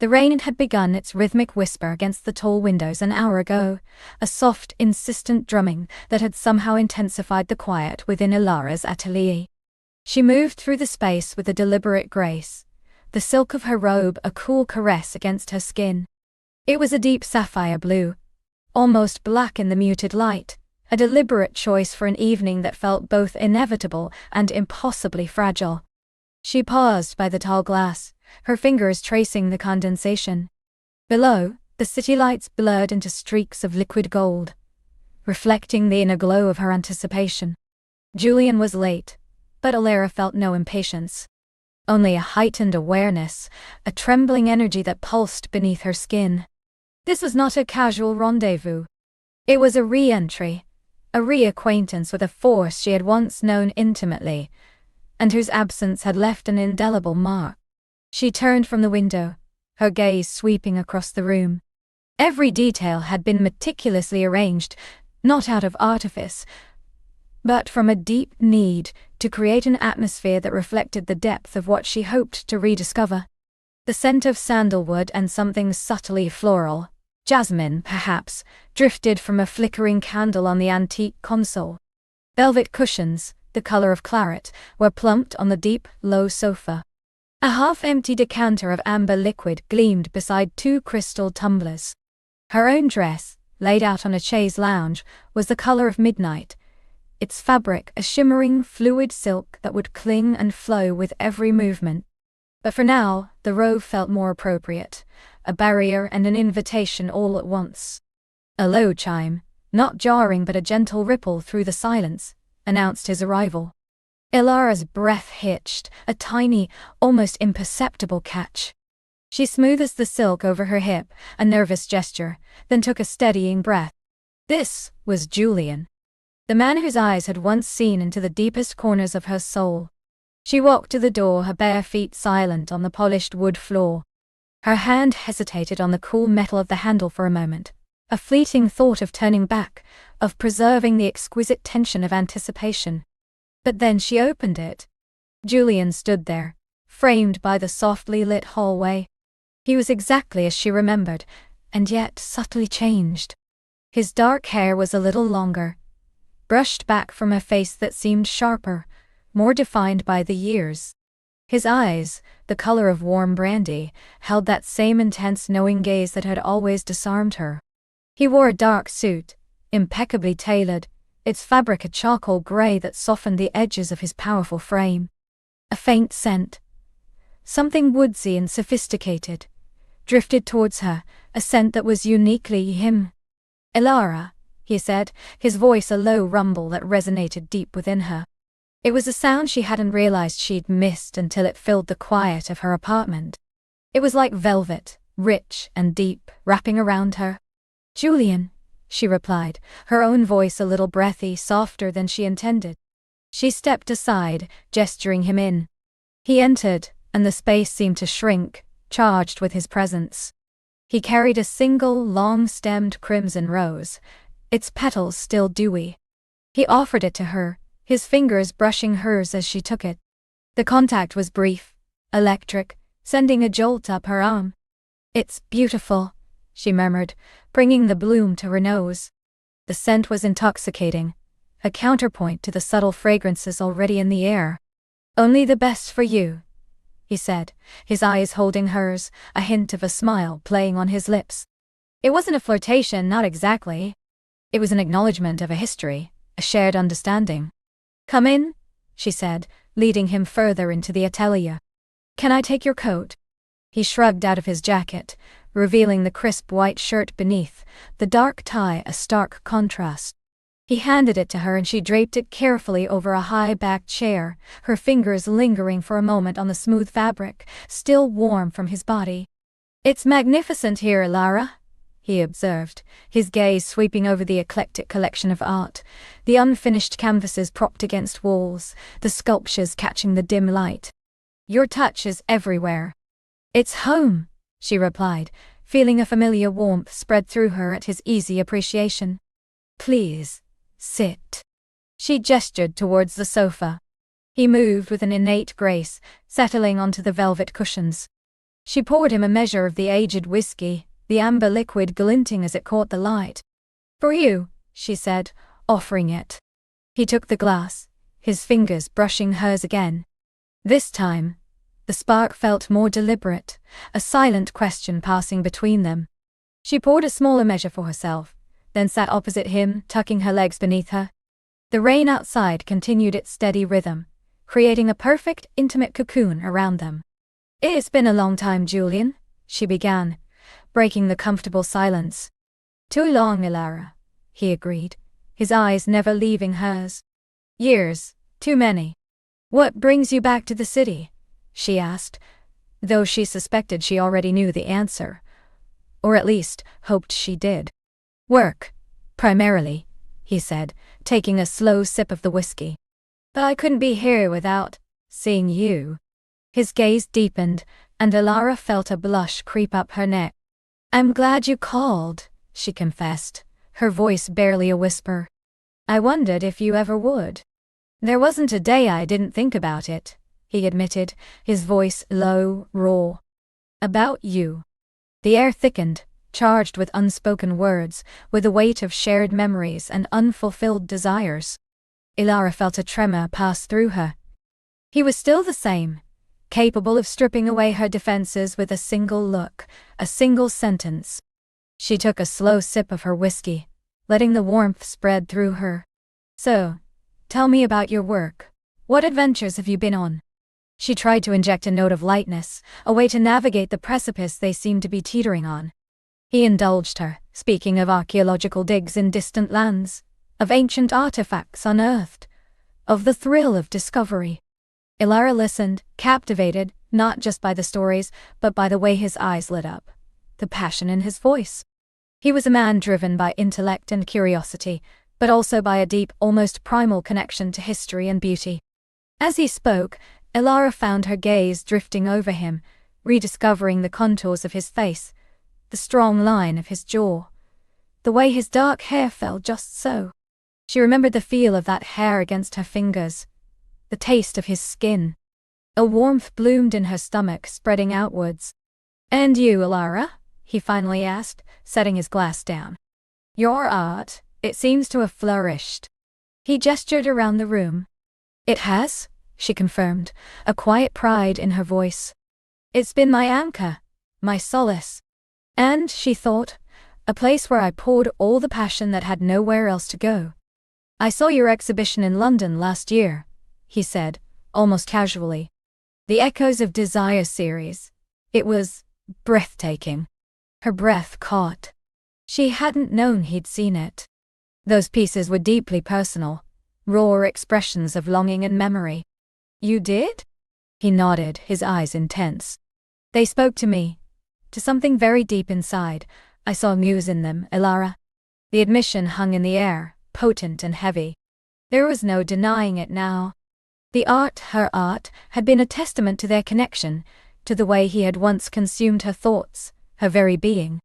The rain had begun its rhythmic whisper against the tall windows an hour ago, a soft, insistent drumming that had somehow intensified the quiet within Ilara's atelier. She moved through the space with a deliberate grace, the silk of her robe a cool caress against her skin. It was a deep sapphire blue, almost black in the muted light, a deliberate choice for an evening that felt both inevitable and impossibly fragile. She paused by the tall glass, her fingers tracing the condensation. Below, the city lights blurred into streaks of liquid gold, reflecting the inner glow of her anticipation. Julian was late, but Ilara felt no impatience. Only a heightened awareness, a trembling energy that pulsed beneath her skin. This was not a casual rendezvous. It was a re-entry, a reacquaintance with a force she had once known intimately, and whose absence had left an indelible mark. She turned from the window, her gaze sweeping across the room. Every detail had been meticulously arranged, not out of artifice, but from a deep need to create an atmosphere that reflected the depth of what she hoped to rediscover. The scent of sandalwood and something subtly floral, jasmine perhaps, drifted from a flickering candle on the antique console. Velvet cushions, the color of claret, were plumped on the deep, low sofa. A half-empty decanter of amber liquid gleamed beside two crystal tumblers. Her own dress, laid out on a chaise lounge, was the color of midnight, its fabric a shimmering, fluid silk that would cling and flow with every movement. But for now, the robe felt more appropriate, a barrier and an invitation all at once. A low chime, not jarring but a gentle ripple through the silence, announced his arrival. Ilara's breath hitched, a tiny, almost imperceptible catch. She smoothed the silk over her hip, a nervous gesture, then took a steadying breath. This was Julian, the man whose eyes had once seen into the deepest corners of her soul. She walked to the door, her bare feet silent on the polished wood floor. Her hand hesitated on the cool metal of the handle for a moment, a fleeting thought of turning back, of preserving the exquisite tension of anticipation. But then she opened it. Julian stood there, framed by the softly lit hallway. He was exactly as she remembered, and yet subtly changed. His dark hair was a little longer, brushed back from a face that seemed sharper, more defined by the years. His eyes, the color of warm brandy, held that same intense knowing gaze that had always disarmed her. He wore a dark suit, impeccably tailored, its fabric a charcoal gray that softened the edges of his powerful frame. A faint scent, something woodsy and sophisticated, drifted towards her, a scent that was uniquely him. "Ilara," he said, his voice a low rumble that resonated deep within her. It was a sound she hadn't realized she'd missed until it filled the quiet of her apartment. It was like velvet, rich and deep, wrapping around her. "Julian," she replied, her own voice a little breathy, softer than she intended. She stepped aside, gesturing him in. He entered, and the space seemed to shrink, charged with his presence. He carried a single, long-stemmed crimson rose, its petals still dewy. He offered it to her, his fingers brushing hers as she took it. The contact was brief, electric, sending a jolt up her arm. "It's beautiful," she murmured, bringing the bloom to her nose. The scent was intoxicating, a counterpoint to the subtle fragrances already in the air. "Only the best for you," he said, his eyes holding hers, a hint of a smile playing on his lips. It wasn't a flirtation, not exactly. It was an acknowledgement of a history, a shared understanding. "Come in," she said, leading him further into the atelier. "Can I take your coat?" He shrugged out of his jacket, revealing the crisp white shirt beneath, the dark tie a stark contrast. He handed it to her and she draped it carefully over a high-backed chair, her fingers lingering for a moment on the smooth fabric, still warm from his body. "It's magnificent here, Ilara," he observed, his gaze sweeping over the eclectic collection of art, the unfinished canvases propped against walls, the sculptures catching the dim light. "Your touch is everywhere." "It's home," she replied, feeling a familiar warmth spread through her at his easy appreciation. "Please, sit." She gestured towards the sofa. He moved with an innate grace, settling onto the velvet cushions. She poured him a measure of the aged whiskey, the amber liquid glinting as it caught the light. "For you," she said, offering it. He took the glass, his fingers brushing hers again. This time, the spark felt more deliberate, a silent question passing between them. She poured a smaller measure for herself, then sat opposite him, tucking her legs beneath her. The rain outside continued its steady rhythm, creating a perfect, intimate cocoon around them. "It's been a long time, Julian," she began, breaking the comfortable silence. "Too long, Ilara," he agreed, his eyes never leaving hers. "Years, too many." "What brings you back to the city?" she asked, though she suspected she already knew the answer, or at least hoped she did. "Work, primarily," he said, taking a slow sip of the whiskey. "But I couldn't be here without seeing you." His gaze deepened, and Ilara felt a blush creep up her neck. "I'm glad you called," she confessed, her voice barely a whisper. "I wondered if you ever would." "There wasn't a day I didn't think about it," he admitted, his voice low, raw. "About you." The air thickened, charged with unspoken words, with the weight of shared memories and unfulfilled desires. Ilara felt a tremor pass through her. He was still the same, capable of stripping away her defenses with a single look, a single sentence. She took a slow sip of her whiskey, letting the warmth spread through her. "So, tell me about your work. What adventures have you been on?" She tried to inject a note of lightness, a way to navigate the precipice they seemed to be teetering on. He indulged her, speaking of archaeological digs in distant lands, of ancient artifacts unearthed, of the thrill of discovery. Ilara listened, captivated, not just by the stories, but by the way his eyes lit up, the passion in his voice. He was a man driven by intellect and curiosity, but also by a deep, almost primal connection to history and beauty. As he spoke, Ilara found her gaze drifting over him, rediscovering the contours of his face, the strong line of his jaw, the way his dark hair fell just so. She remembered the feel of that hair against her fingers, the taste of his skin. A warmth bloomed in her stomach, spreading outwards. "And you, Ilara?" he finally asked, setting his glass down. "Your art, it seems to have flourished." He gestured around the room. "It has," she confirmed, a quiet pride in her voice. "It's been my anchor, my solace. And," she thought, "a place where I poured all the passion that had nowhere else to go." "I saw your exhibition in London last year," he said, almost casually. "The Echoes of Desire series. It was breathtaking." Her breath caught. She hadn't known he'd seen it. Those pieces were deeply personal, raw expressions of longing and memory. "You did?" He nodded, his eyes intense. "They spoke to me, to something very deep inside. I saw muse in them, Ilara." The admission hung in the air, potent and heavy. There was no denying it now. The art, her art, had been a testament to their connection, to the way he had once consumed her thoughts, her very being.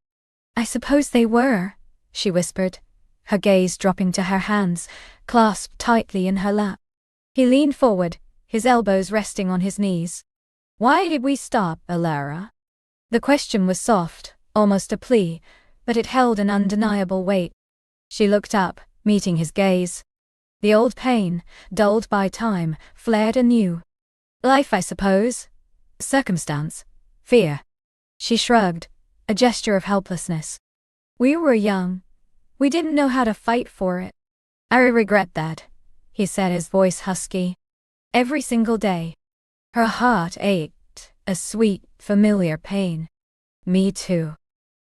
"I suppose they were," she whispered, her gaze dropping to her hands, clasped tightly in her lap. He leaned forward, his elbows resting on his knees. "Why did we stop, Ilara?" The question was soft, almost a plea, but it held an undeniable weight. She looked up, meeting his gaze. The old pain, dulled by time, flared anew. "Life, I suppose. Circumstance. Fear." She shrugged, a gesture of helplessness. "We were young. We didn't know how to fight for it." "I regret that," he said, his voice husky. "Every single day." Her heart ached, a sweet, familiar pain. "Me too."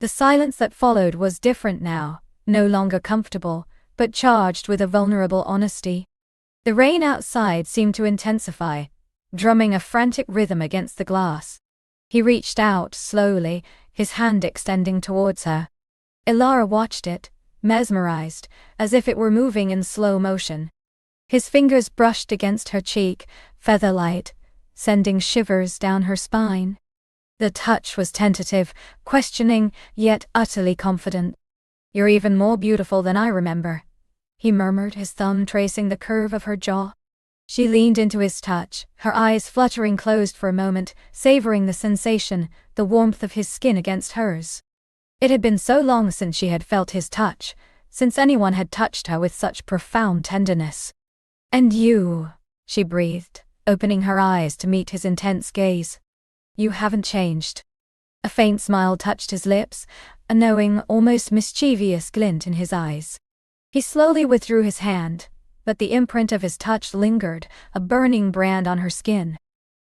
The silence that followed was different now, no longer comfortable, but charged with a vulnerable honesty. The rain outside seemed to intensify, drumming a frantic rhythm against the glass. He reached out slowly, his hand extending towards her. Ilara watched it, mesmerized, as if it were moving in slow motion. His fingers brushed against her cheek, feather-light, sending shivers down her spine. The touch was tentative, questioning, yet utterly confident. "You're even more beautiful than I remember," he murmured, his thumb tracing the curve of her jaw. She leaned into his touch, her eyes fluttering closed for a moment, savoring the sensation, the warmth of his skin against hers. It had been so long since she had felt his touch, since anyone had touched her with such profound tenderness. "And you," she breathed, opening her eyes to meet his intense gaze. "You haven't changed." A faint smile touched his lips, a knowing, almost mischievous glint in his eyes. He slowly withdrew his hand, but the imprint of his touch lingered, a burning brand on her skin.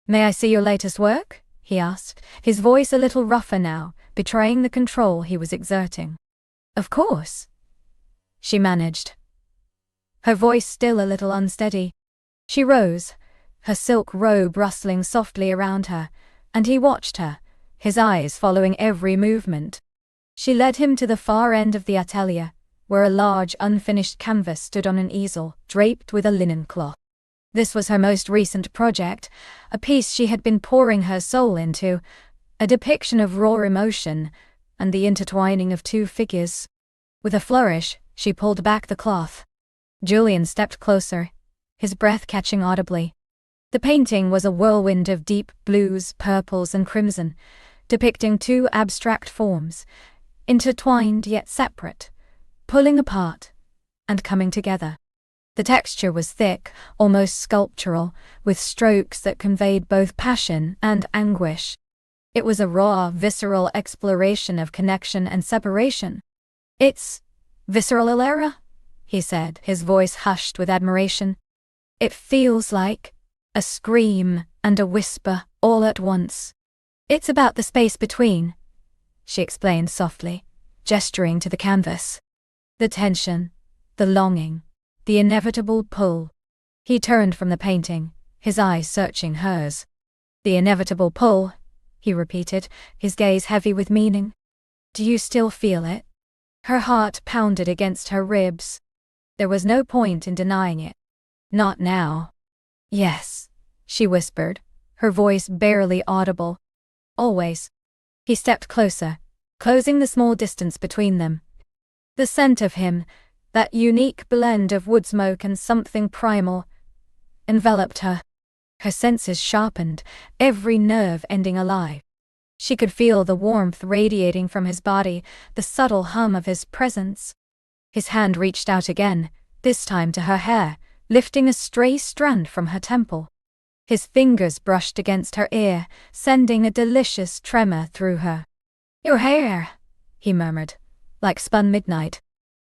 "May I see your latest work?" he asked, his voice a little rougher now, betraying the control he was exerting. "Of course," she managed, her voice still a little unsteady. She rose, her silk robe rustling softly around her, and he watched her, his eyes following every movement. She led him to the far end of the atelier, where a large unfinished canvas stood on an easel, draped with a linen cloth. This was her most recent project, a piece she had been pouring her soul into, a depiction of raw emotion and the intertwining of two figures. With a flourish, she pulled back the cloth. Julian stepped closer, his breath catching audibly. The painting was a whirlwind of deep blues, purples, and crimson, depicting two abstract forms, intertwined yet separate, pulling apart and coming together. The texture was thick, almost sculptural, with strokes that conveyed both passion and anguish. It was a raw, visceral exploration of connection and separation. "It's visceral, Alara?" he said, his voice hushed with admiration. "It feels like a scream and a whisper all at once." "It's about the space between," she explained softly, gesturing to the canvas. "The tension, the longing, the inevitable pull." He turned from the painting, his eyes searching hers. "The inevitable pull," he repeated, his gaze heavy with meaning. "Do you still feel it?" Her heart pounded against her ribs. There was no point in denying it. Not now. "Yes," she whispered, her voice barely audible. "Always." He stepped closer, closing the small distance between them. The scent of him, that unique blend of wood smoke and something primal, enveloped her. Her senses sharpened, every nerve ending alive. She could feel the warmth radiating from his body, the subtle hum of his presence. His hand reached out again, this time to her hair, lifting a stray strand from her temple. His fingers brushed against her ear, sending a delicious tremor through her. "Your hair," he murmured, like spun midnight.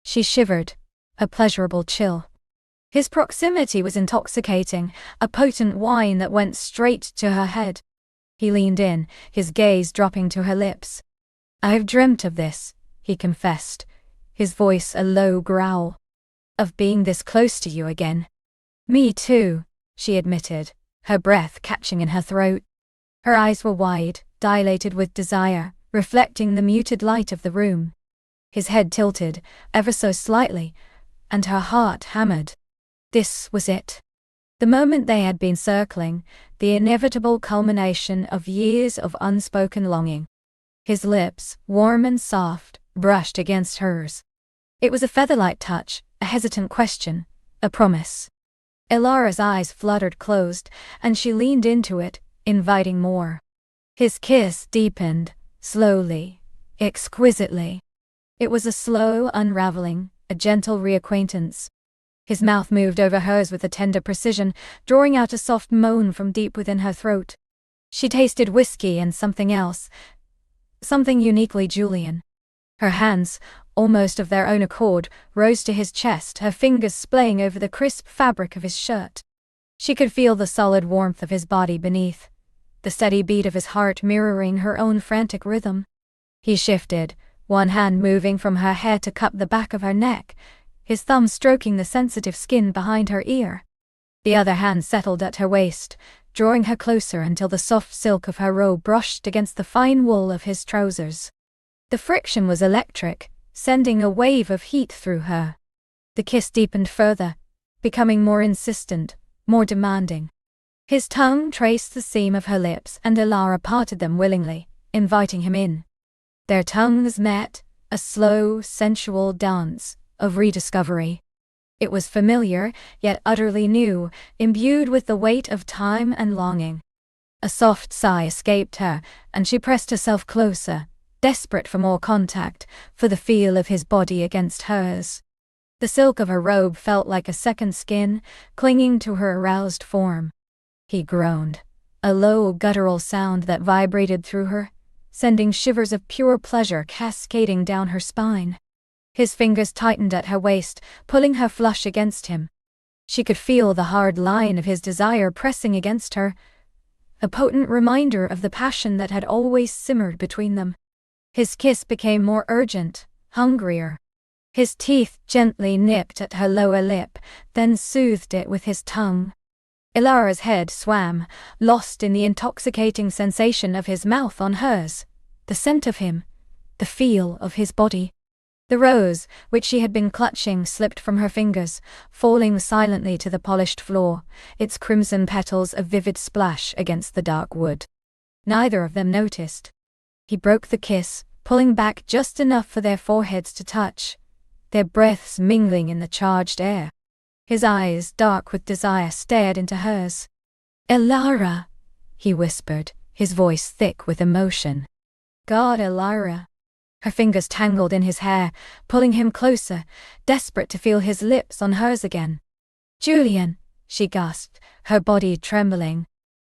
She shivered, a pleasurable chill. His proximity was intoxicating, a potent wine that went straight to her head. He leaned in, his gaze dropping to her lips. "I've dreamt of this," he confessed, his voice a low growl. "Of being this close to you again." "Me too," she admitted, her breath catching in her throat. Her eyes were wide, dilated with desire, reflecting the muted light of the room. His head tilted, ever so slightly, and her heart hammered. This was it. The moment they had been circling, the inevitable culmination of years of unspoken longing. His lips, warm and soft, brushed against hers. It was a feather-light touch, a hesitant question, a promise. Elara's eyes fluttered closed, and she leaned into it, inviting more. His kiss deepened, slowly, exquisitely. It was a slow unraveling, a gentle reacquaintance. His mouth moved over hers with a tender precision, drawing out a soft moan from deep within her throat. She tasted whiskey and something else, something uniquely Julian. Her hands, almost of their own accord, rose to his chest, her fingers splaying over the crisp fabric of his shirt. She could feel the solid warmth of his body beneath, the steady beat of his heart mirroring her own frantic rhythm. He shifted, one hand moving from her hair to cup the back of her neck, his thumb stroking the sensitive skin behind her ear. The other hand settled at her waist, drawing her closer until the soft silk of her robe brushed against the fine wool of his trousers. The friction was electric, sending a wave of heat through her. The kiss deepened further, becoming more insistent, more demanding. His tongue traced the seam of her lips, and Elara parted them willingly, inviting him in. Their tongues met, a slow, sensual dance of rediscovery. It was familiar, yet utterly new, imbued with the weight of time and longing. A soft sigh escaped her, and she pressed herself closer, desperate for more contact, for the feel of his body against hers. The silk of her robe felt like a second skin, clinging to her aroused form. He groaned, a low, guttural sound that vibrated through her, sending shivers of pure pleasure cascading down her spine. His fingers tightened at her waist, pulling her flush against him. She could feel the hard line of his desire pressing against her, a potent reminder of the passion that had always simmered between them. His kiss became more urgent, hungrier. His teeth gently nipped at her lower lip, then soothed it with his tongue. Ilara's head swam, lost in the intoxicating sensation of his mouth on hers, the scent of him, the feel of his body. The rose, which she had been clutching, slipped from her fingers, falling silently to the polished floor, its crimson petals a vivid splash against the dark wood. Neither of them noticed. He broke the kiss, pulling back just enough for their foreheads to touch, their breaths mingling in the charged air. His eyes, dark with desire, stared into hers. "Ilara," he whispered, his voice thick with emotion. "God, Ilara." Her fingers tangled in his hair, pulling him closer, desperate to feel his lips on hers again. "Julian," she gasped, her body trembling.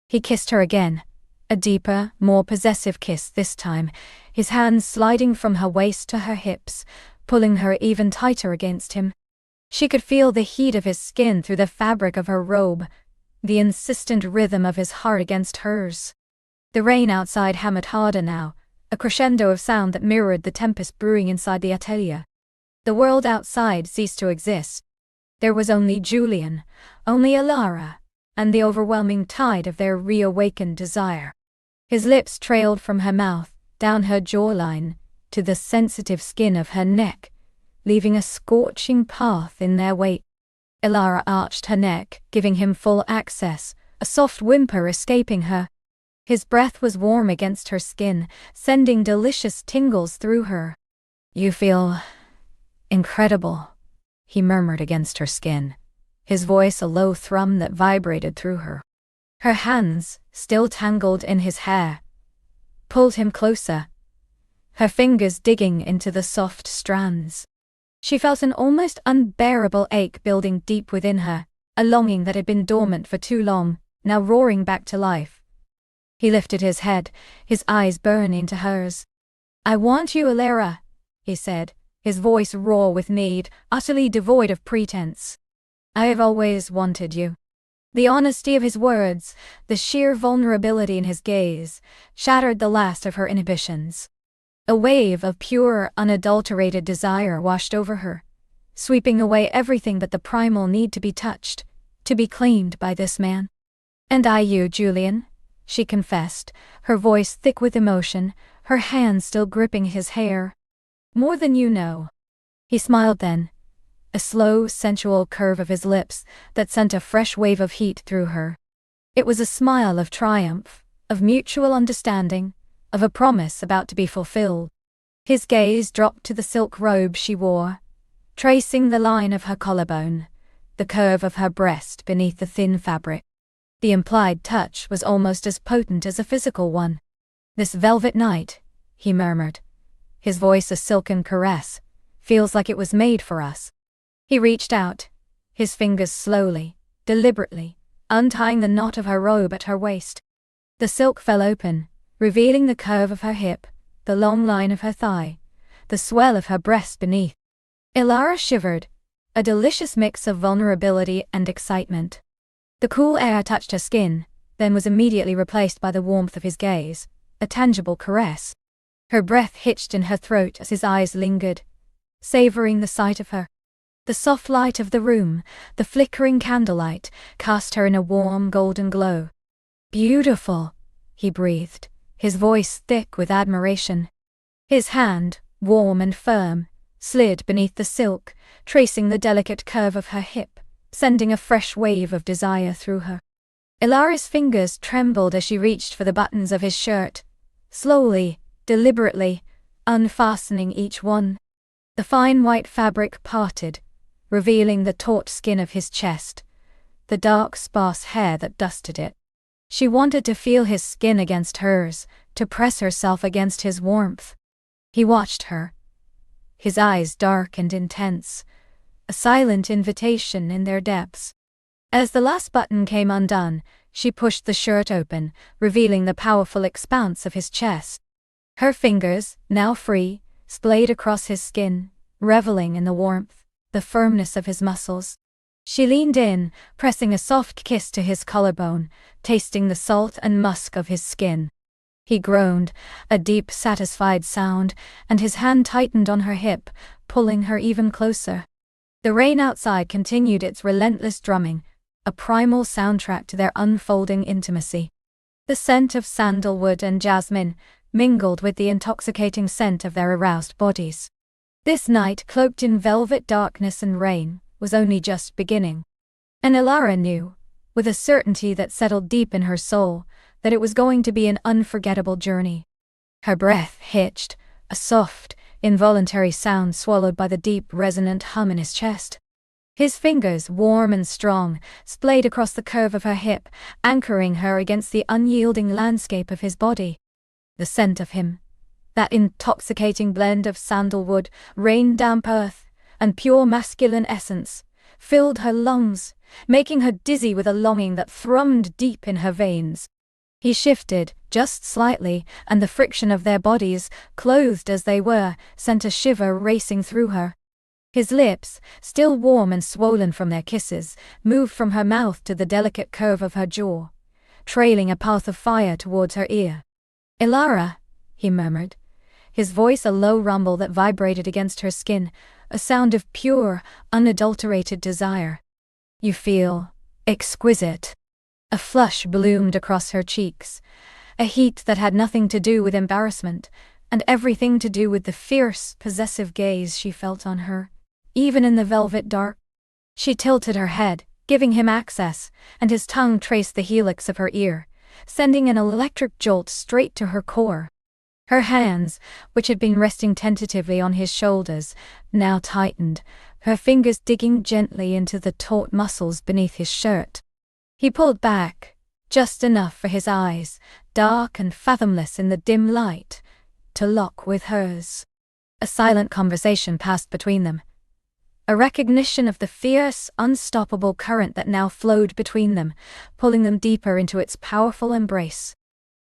He kissed her again, a deeper, more possessive kiss this time, his hands sliding from her waist to her hips, pulling her even tighter against him. She could feel the heat of his skin through the fabric of her robe, the insistent rhythm of his heart against hers. The rain outside hammered harder now, a crescendo of sound that mirrored the tempest brewing inside the atelier. The world outside ceased to exist. There was only Julian, only Ilara, and the overwhelming tide of their reawakened desire. His lips trailed from her mouth, down her jawline, to the sensitive skin of her neck, leaving a scorching path in their wake. Ilara arched her neck, giving him full access, a soft whimper escaping her. His breath was warm against her skin, sending delicious tingles through her. "You feel incredible," he murmured against her skin, his voice a low thrum that vibrated through her. Her hands, still tangled in his hair, pulled him closer, her fingers digging into the soft strands. She felt an almost unbearable ache building deep within her, a longing that had been dormant for too long, now roaring back to life. He lifted his head, his eyes burning to hers. "I want you, Ilara," he said, his voice raw with need, utterly devoid of pretense. "I have always wanted you." The honesty of his words, the sheer vulnerability in his gaze, shattered the last of her inhibitions. A wave of pure, unadulterated desire washed over her, sweeping away everything but the primal need to be touched, to be claimed by this man. "And I you, Julian," she confessed, her voice thick with emotion, her hands still gripping his hair. "More than you know." He smiled then, a slow, sensual curve of his lips that sent a fresh wave of heat through her. It was a smile of triumph, of mutual understanding, of a promise about to be fulfilled. His gaze dropped to the silk robe she wore, tracing the line of her collarbone, the curve of her breast beneath the thin fabric. The implied touch was almost as potent as a physical one. "This velvet night," he murmured, his voice a silken caress, "feels like it was made for us." He reached out, his fingers slowly, deliberately, untying the knot of her robe at her waist. The silk fell open, revealing the curve of her hip, the long line of her thigh, the swell of her breast beneath. Ilara shivered, a delicious mix of vulnerability and excitement. The cool air touched her skin, then was immediately replaced by the warmth of his gaze, a tangible caress. Her breath hitched in her throat as his eyes lingered, savoring the sight of her. The soft light of the room, the flickering candlelight, cast her in a warm golden glow. "Beautiful," he breathed, his voice thick with admiration. His hand, warm and firm, slid beneath the silk, tracing the delicate curve of her hip, sending a fresh wave of desire through her. Ilara's fingers trembled as she reached for the buttons of his shirt, slowly, deliberately, unfastening each one. The fine white fabric parted, revealing the taut skin of his chest, the dark sparse hair that dusted it. She wanted to feel his skin against hers, to press herself against his warmth. He watched her, his eyes dark and intense, a silent invitation in their depths. As the last button came undone, she pushed the shirt open, revealing the powerful expanse of his chest. Her fingers, now free, splayed across his skin, reveling in the warmth, the firmness of his muscles. She leaned in, pressing a soft kiss to his collarbone, tasting the salt and musk of his skin. He groaned, a deep, satisfied sound, and his hand tightened on her hip, pulling her even closer. The rain outside continued its relentless drumming, a primal soundtrack to their unfolding intimacy. The scent of sandalwood and jasmine mingled with the intoxicating scent of their aroused bodies. This night, cloaked in velvet darkness and rain, was only just beginning. And Ilara knew, with a certainty that settled deep in her soul, that it was going to be an unforgettable journey. Her breath hitched, a soft, involuntary sound swallowed by the deep, resonant hum in his chest. His fingers, warm and strong, splayed across the curve of her hip, anchoring her against the unyielding landscape of his body. The scent of him, that intoxicating blend of sandalwood, rain-damp earth, and pure masculine essence, filled her lungs, making her dizzy with a longing that thrummed deep in her veins. He shifted, just slightly, and the friction of their bodies, clothed as they were, sent a shiver racing through her. His lips, still warm and swollen from their kisses, moved from her mouth to the delicate curve of her jaw, trailing a path of fire towards her ear. "Ilara," he murmured, his voice a low rumble that vibrated against her skin, a sound of pure, unadulterated desire. "You feel exquisite." A flush bloomed across her cheeks, a heat that had nothing to do with embarrassment, and everything to do with the fierce, possessive gaze she felt on her, even in the velvet dark. She tilted her head, giving him access, and his tongue traced the helix of her ear, sending an electric jolt straight to her core. Her hands, which had been resting tentatively on his shoulders, now tightened, her fingers digging gently into the taut muscles beneath his shirt. He pulled back, just enough for his eyes, dark and fathomless in the dim light, to lock with hers. A silent conversation passed between them, a recognition of the fierce, unstoppable current that now flowed between them, pulling them deeper into its powerful embrace.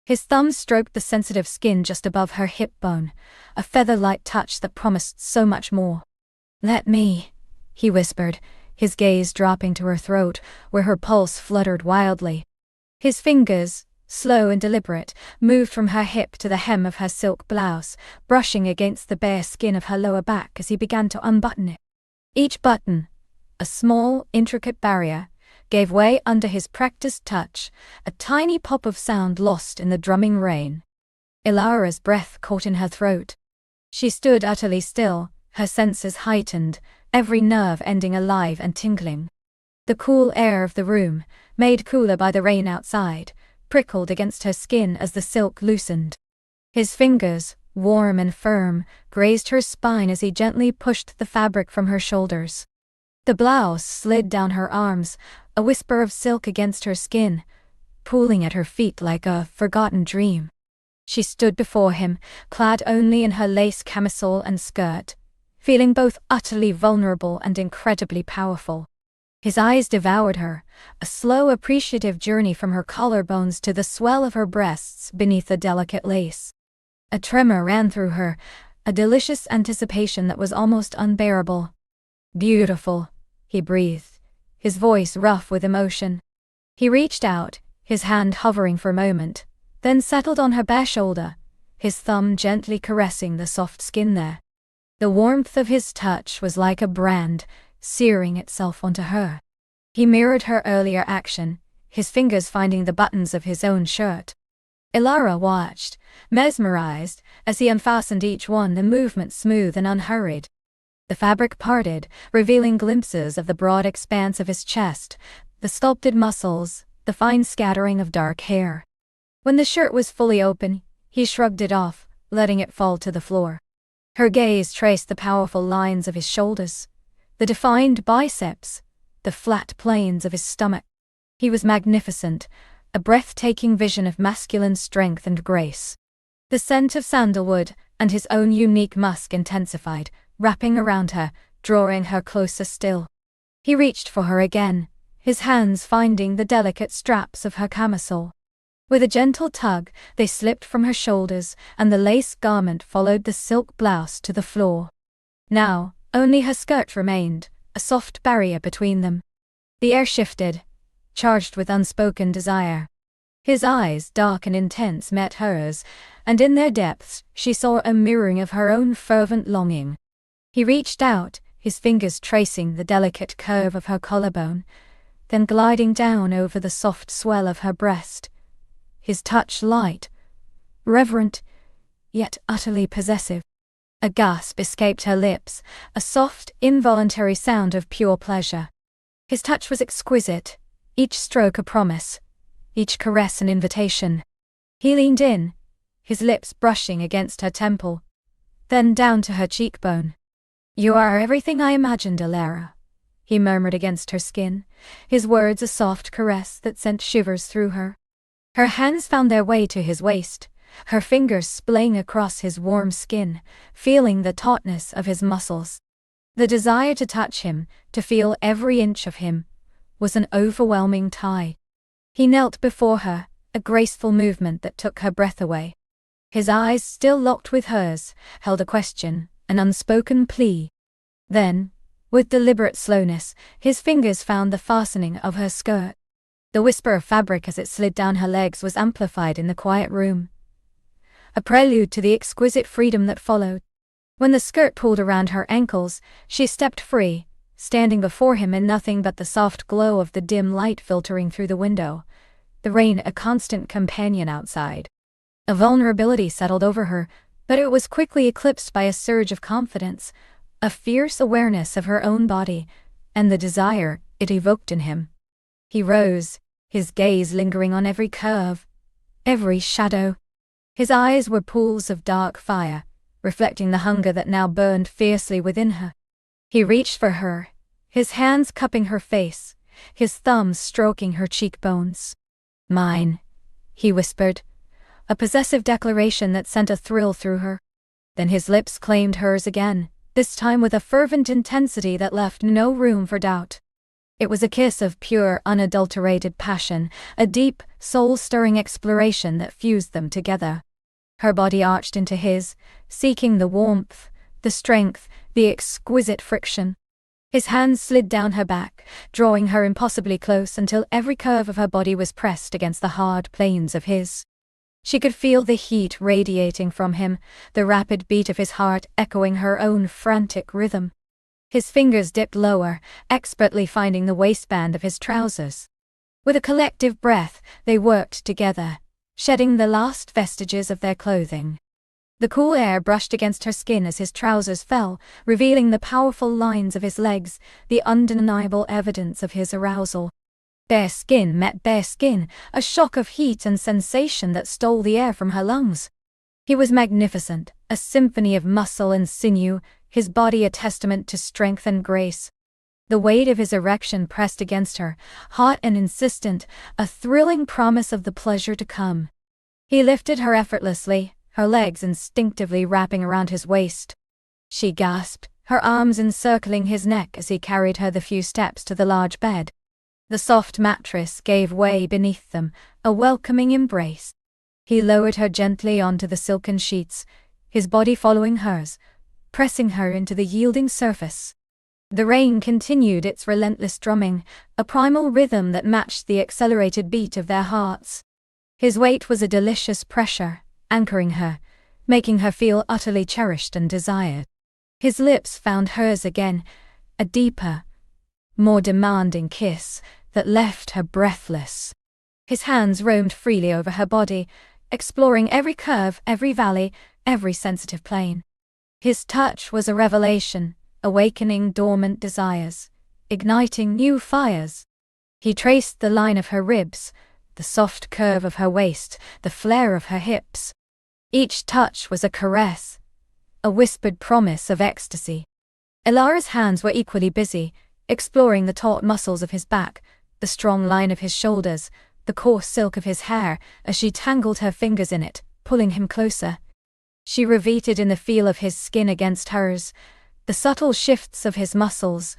His thumb stroked the sensitive skin just above her hip bone, a feather-light touch that promised so much more. "Let me," he whispered, his gaze dropping to her throat, where her pulse fluttered wildly. His fingers, slow and deliberate, moved from her hip to the hem of her silk blouse, brushing against the bare skin of her lower back as he began to unbutton it. Each button, a small, intricate barrier, gave way under his practiced touch, a tiny pop of sound lost in the drumming rain. Ilara's breath caught in her throat. She stood utterly still, her senses heightened, every nerve ending alive and tingling. The cool air of the room, made cooler by the rain outside, prickled against her skin as the silk loosened. His fingers, warm and firm, grazed her spine as he gently pushed the fabric from her shoulders. The blouse slid down her arms, a whisper of silk against her skin, pooling at her feet like a forgotten dream. She stood before him, clad only in her lace camisole and skirt, feeling both utterly vulnerable and incredibly powerful. His eyes devoured her, a slow, appreciative journey from her collarbones to the swell of her breasts beneath the delicate lace. A tremor ran through her, a delicious anticipation that was almost unbearable. "Beautiful," he breathed, his voice rough with emotion. He reached out, his hand hovering for a moment, then settled on her bare shoulder, his thumb gently caressing the soft skin there. The warmth of his touch was like a brand, searing itself onto her. He mirrored her earlier action, his fingers finding the buttons of his own shirt. Ilara watched, mesmerized, as he unfastened each one, the movement smooth and unhurried. The fabric parted, revealing glimpses of the broad expanse of his chest, the sculpted muscles, the fine scattering of dark hair. When the shirt was fully open, he shrugged it off, letting it fall to the floor. Her gaze traced the powerful lines of his shoulders, the defined biceps, the flat planes of his stomach. He was magnificent, a breathtaking vision of masculine strength and grace. The scent of sandalwood and his own unique musk intensified, wrapping around her, drawing her closer still. He reached for her again, his hands finding the delicate straps of her camisole. With a gentle tug, they slipped from her shoulders, and the lace garment followed the silk blouse to the floor. Now, only her skirt remained, a soft barrier between them. The air shifted, charged with unspoken desire. His eyes, dark and intense, met hers, and in their depths she saw a mirroring of her own fervent longing. He reached out, his fingers tracing the delicate curve of her collarbone, then gliding down over the soft swell of her breast. His touch light, reverent, yet utterly possessive. A gasp escaped her lips, a soft, involuntary sound of pure pleasure. His touch was exquisite, each stroke a promise, each caress an invitation. He leaned in, his lips brushing against her temple, then down to her cheekbone. "You are everything I imagined, Alara," he murmured against her skin, his words a soft caress that sent shivers through her. Her hands found their way to his waist, her fingers splaying across his warm skin, feeling the tautness of his muscles. The desire to touch him, to feel every inch of him, was an overwhelming tide. He knelt before her, a graceful movement that took her breath away. His eyes, still locked with hers, held a question, an unspoken plea. Then, with deliberate slowness, his fingers found the fastening of her skirt. The whisper of fabric as it slid down her legs was amplified in the quiet room, a prelude to the exquisite freedom that followed. When the skirt pulled around her ankles, she stepped free, standing before him in nothing but the soft glow of the dim light filtering through the window, the rain a constant companion outside. A vulnerability settled over her, but it was quickly eclipsed by a surge of confidence, a fierce awareness of her own body, and the desire it evoked in him. He rose, his gaze lingering on every curve, every shadow. His eyes were pools of dark fire, reflecting the hunger that now burned fiercely within her. He reached for her, his hands cupping her face, his thumbs stroking her cheekbones. "Mine," he whispered, a possessive declaration that sent a thrill through her. Then his lips claimed hers again, this time with a fervent intensity that left no room for doubt. It was a kiss of pure, unadulterated passion, a deep, soul-stirring exploration that fused them together. Her body arched into his, seeking the warmth, the strength, the exquisite friction. His hands slid down her back, drawing her impossibly close until every curve of her body was pressed against the hard planes of his. She could feel the heat radiating from him, the rapid beat of his heart echoing her own frantic rhythm. His fingers dipped lower, expertly finding the waistband of his trousers. With a collective breath, they worked together, shedding the last vestiges of their clothing. The cool air brushed against her skin as his trousers fell, revealing the powerful lines of his legs, the undeniable evidence of his arousal. Bare skin met bare skin, a shock of heat and sensation that stole the air from her lungs. He was magnificent, a symphony of muscle and sinew, his body a testament to strength and grace. The weight of his erection pressed against her, hot and insistent, a thrilling promise of the pleasure to come. He lifted her effortlessly, her legs instinctively wrapping around his waist. She gasped, her arms encircling his neck as he carried her the few steps to the large bed. The soft mattress gave way beneath them, a welcoming embrace. He lowered her gently onto the silken sheets, his body following hers, pressing her into the yielding surface. The rain continued its relentless drumming, a primal rhythm that matched the accelerated beat of their hearts. His weight was a delicious pressure, anchoring her, making her feel utterly cherished and desired. His lips found hers again, a deeper, more demanding kiss that left her breathless. His hands roamed freely over her body, exploring every curve, every valley, every sensitive plane. His touch was a revelation, awakening dormant desires, igniting new fires. He traced the line of her ribs, the soft curve of her waist, the flare of her hips. Each touch was a caress, a whispered promise of ecstasy. Ilara's hands were equally busy, exploring the taut muscles of his back, the strong line of his shoulders, the coarse silk of his hair as she tangled her fingers in it, pulling him closer. She reveted in the feel of his skin against hers, the subtle shifts of his muscles,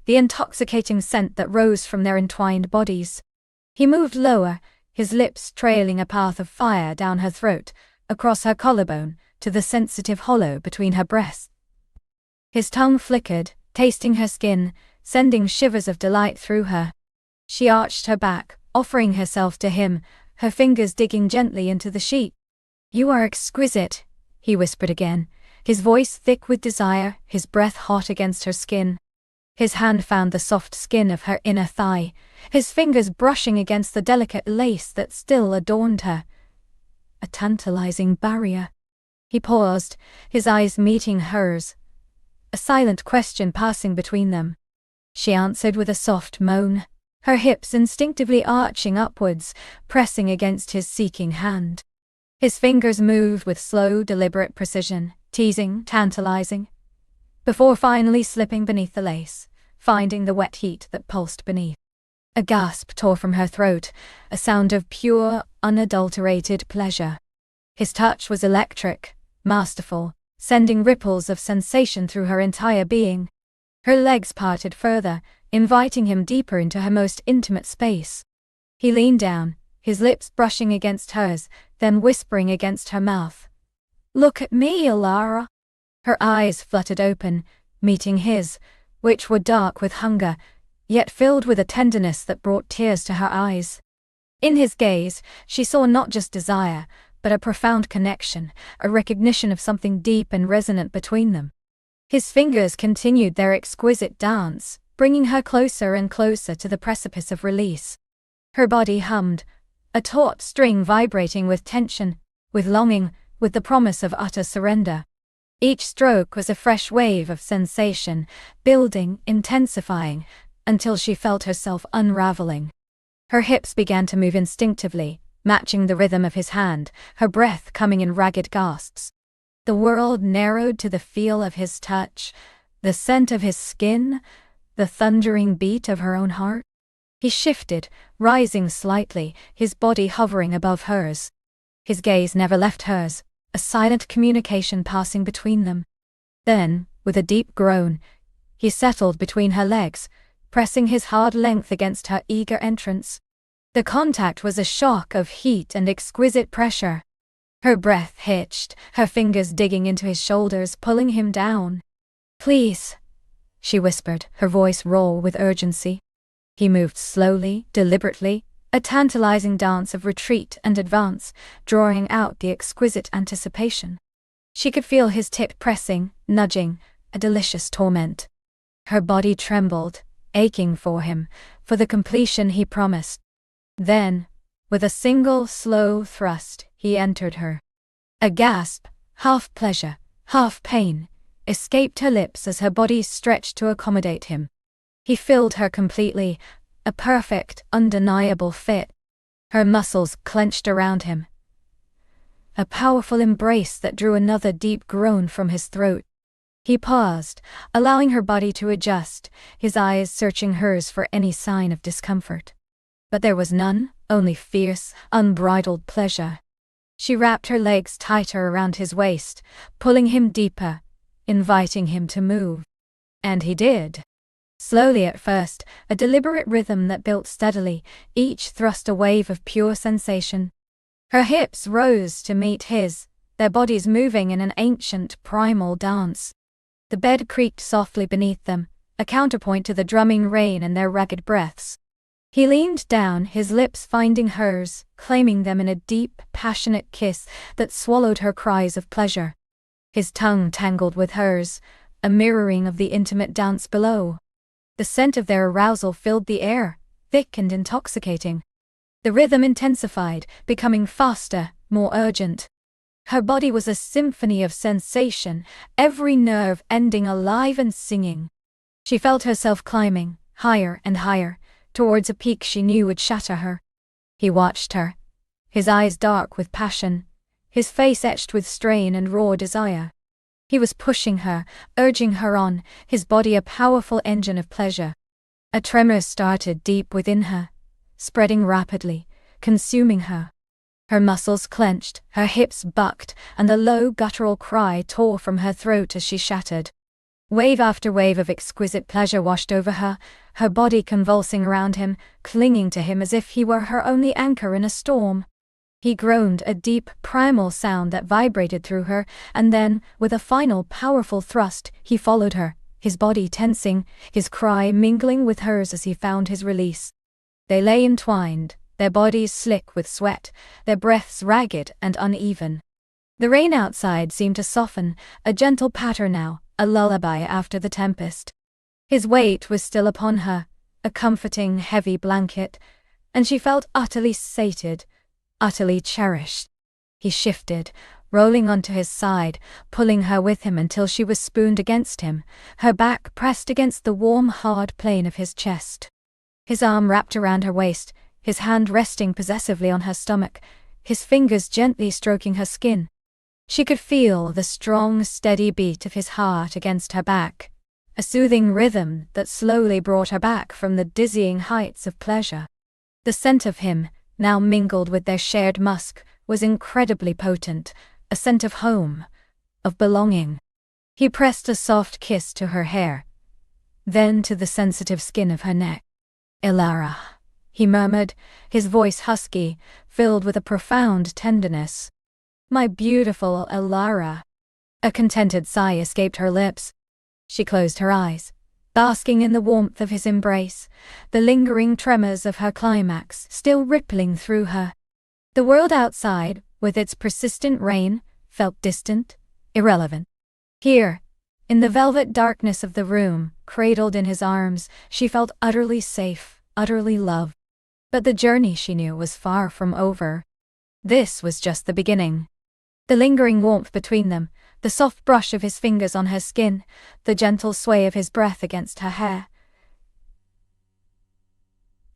the intoxicating scent that rose from their entwined bodies. He moved lower, his lips trailing a path of fire down her throat, across her collarbone, to the sensitive hollow between her breasts. His tongue flickered, tasting her skin, sending shivers of delight through her. She arched her back, offering herself to him, her fingers digging gently into the sheet. "You are exquisite," he whispered again, his voice thick with desire, his breath hot against her skin. His hand found the soft skin of her inner thigh, his fingers brushing against the delicate lace that still adorned her. A tantalizing barrier. He paused, his eyes meeting hers, a silent question passing between them. She answered with a soft moan, her hips instinctively arching upwards, pressing against his seeking hand. His fingers moved with slow, deliberate precision, teasing, tantalizing, before finally slipping beneath the lace, finding the wet heat that pulsed beneath. A gasp tore from her throat, a sound of pure, unadulterated pleasure. His touch was electric, masterful, sending ripples of sensation through her entire being. Her legs parted further, inviting him deeper into her most intimate space. He leaned down, his lips brushing against hers, then whispering against her mouth. "Look at me, Alara." Her eyes fluttered open, meeting his, which were dark with hunger, yet filled with a tenderness that brought tears to her eyes. In his gaze, she saw not just desire, but a profound connection, a recognition of something deep and resonant between them. His fingers continued their exquisite dance, bringing her closer and closer to the precipice of release. Her body hummed, a taut string vibrating with tension, with longing, with the promise of utter surrender. Each stroke was a fresh wave of sensation, building, intensifying, until she felt herself unraveling. Her hips began to move instinctively, matching the rhythm of his hand, her breath coming in ragged gasps. The world narrowed to the feel of his touch, the scent of his skin, the thundering beat of her own heart. He shifted, rising slightly, his body hovering above hers. His gaze never left hers, a silent communication passing between them. Then, with a deep groan, he settled between her legs, pressing his hard length against her eager entrance. The contact was a shock of heat and exquisite pressure. Her breath hitched, her fingers digging into his shoulders, pulling him down. "Please," she whispered, her voice raw with urgency. He moved slowly, deliberately, a tantalizing dance of retreat and advance, drawing out the exquisite anticipation. She could feel his tip pressing, nudging, a delicious torment. Her body trembled, aching for him, for the completion he promised. Then, with a single slow thrust, he entered her. A gasp, half pleasure, half pain, escaped her lips as her body stretched to accommodate him. He filled her completely, a perfect, undeniable fit. Her muscles clenched around him. A powerful embrace that drew another deep groan from his throat. He paused, allowing her body to adjust, his eyes searching hers for any sign of discomfort. But there was none, only fierce, unbridled pleasure. She wrapped her legs tighter around his waist, pulling him deeper, inviting him to move. And he did. Slowly at first, a deliberate rhythm that built steadily, each thrust a wave of pure sensation. Her hips rose to meet his, their bodies moving in an ancient, primal dance. The bed creaked softly beneath them, a counterpoint to the drumming rain and their ragged breaths. He leaned down, his lips finding hers, claiming them in a deep, passionate kiss that swallowed her cries of pleasure. His tongue tangled with hers, a mirroring of the intimate dance below. The scent of their arousal filled the air, thick and intoxicating. The rhythm intensified, becoming faster, more urgent. Her body was a symphony of sensation, every nerve ending alive and singing. She felt herself climbing, higher and higher, towards a peak she knew would shatter her. He watched her, his eyes dark with passion, his face etched with strain and raw desire. He was pushing her, urging her on, his body a powerful engine of pleasure. A tremor started deep within her, spreading rapidly, consuming her. Her muscles clenched, her hips bucked, and a low guttural cry tore from her throat as she shattered. Wave after wave of exquisite pleasure washed over her, her body convulsing around him, clinging to him as if he were her only anchor in a storm. He groaned, a deep, primal sound that vibrated through her, and then, with a final powerful thrust, he followed her, his body tensing, his cry mingling with hers as he found his release. They lay entwined, their bodies slick with sweat, their breaths ragged and uneven. The rain outside seemed to soften, a gentle patter now, a lullaby after the tempest. His weight was still upon her, a comforting, heavy blanket, and she felt utterly sated, utterly cherished. He shifted, rolling onto his side, pulling her with him until she was spooned against him, her back pressed against the warm, hard plane of his chest. His arm wrapped around her waist, his hand resting possessively on her stomach, his fingers gently stroking her skin. She could feel the strong, steady beat of his heart against her back, a soothing rhythm that slowly brought her back from the dizzying heights of pleasure. The scent of him, now mingled with their shared musk, was incredibly potent, a scent of home, of belonging. He pressed a soft kiss to her hair, then to the sensitive skin of her neck. "Elara," he murmured, his voice husky, filled with a profound tenderness. "My beautiful Elara." A contented sigh escaped her lips. She closed her eyes, basking in the warmth of his embrace, the lingering tremors of her climax still rippling through her. The world outside, with its persistent rain, felt distant, irrelevant. Here, in the velvet darkness of the room, cradled in his arms, she felt utterly safe, utterly loved. But the journey, she knew, was far from over. This was just the beginning. The lingering warmth between them, the soft brush of his fingers on her skin, the gentle sway of his breath against her hair.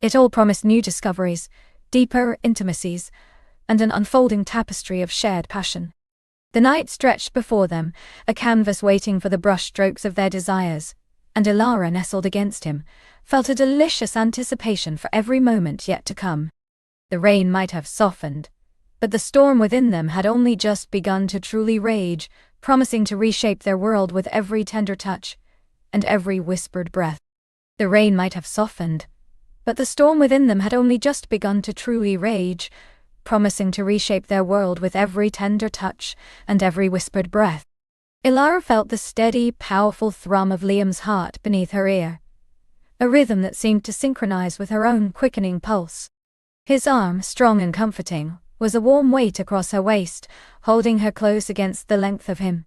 It all promised new discoveries, deeper intimacies, and an unfolding tapestry of shared passion. The night stretched before them, a canvas waiting for the brushstrokes of their desires, and Elara, nestled against him, felt a delicious anticipation for every moment yet to come. The rain might have softened, but the storm within them had only just begun to truly rage, promising to reshape their world with every tender touch and every whispered breath. The rain might have softened, but the storm within them had only just begun to truly rage, promising to reshape their world with every tender touch and every whispered breath. Elara felt the steady, powerful thrum of Liam's heart beneath her ear, a rhythm that seemed to synchronize with her own quickening pulse. His arm, strong and comforting, was a warm weight across her waist, holding her close against the length of him.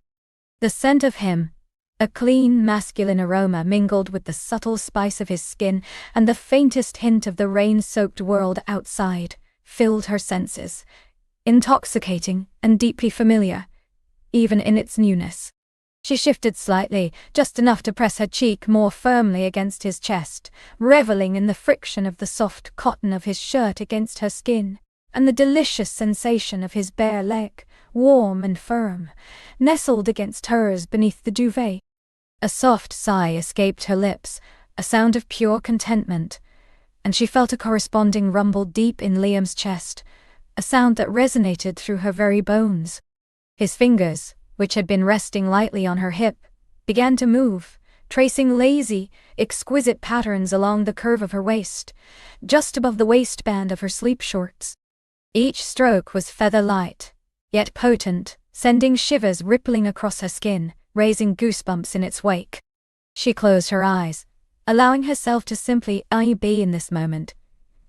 The scent of him, a clean, masculine aroma mingled with the subtle spice of his skin and the faintest hint of the rain-soaked world outside, filled her senses, intoxicating and deeply familiar, even in its newness. She shifted slightly, just enough to press her cheek more firmly against his chest, reveling in the friction of the soft cotton of his shirt against her skin, and the delicious sensation of his bare leg, warm and firm, nestled against hers beneath the duvet. A soft sigh escaped her lips, a sound of pure contentment, and she felt a corresponding rumble deep in Liam's chest, a sound that resonated through her very bones. His fingers, which had been resting lightly on her hip, began to move, tracing lazy, exquisite patterns along the curve of her waist, just above the waistband of her sleep shorts. Each stroke was feather-light, yet potent, sending shivers rippling across her skin, raising goosebumps in its wake. She closed her eyes, allowing herself to simply be in this moment,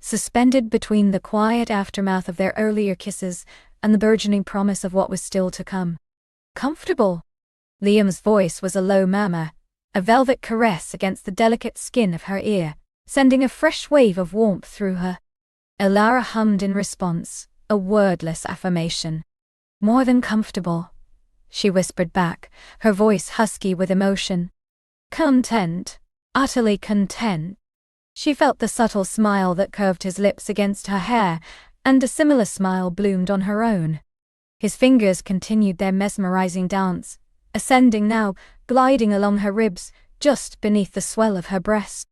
suspended between the quiet aftermath of their earlier kisses and the burgeoning promise of what was still to come. "Comfortable?" Liam's voice was a low murmur, a velvet caress against the delicate skin of her ear, sending a fresh wave of warmth through her. Elara hummed in response, a wordless affirmation. "More than comfortable," she whispered back, her voice husky with emotion. "Content, utterly content." She felt the subtle smile that curved his lips against her hair, and a similar smile bloomed on her own. His fingers continued their mesmerizing dance, ascending now, gliding along her ribs, just beneath the swell of her breast.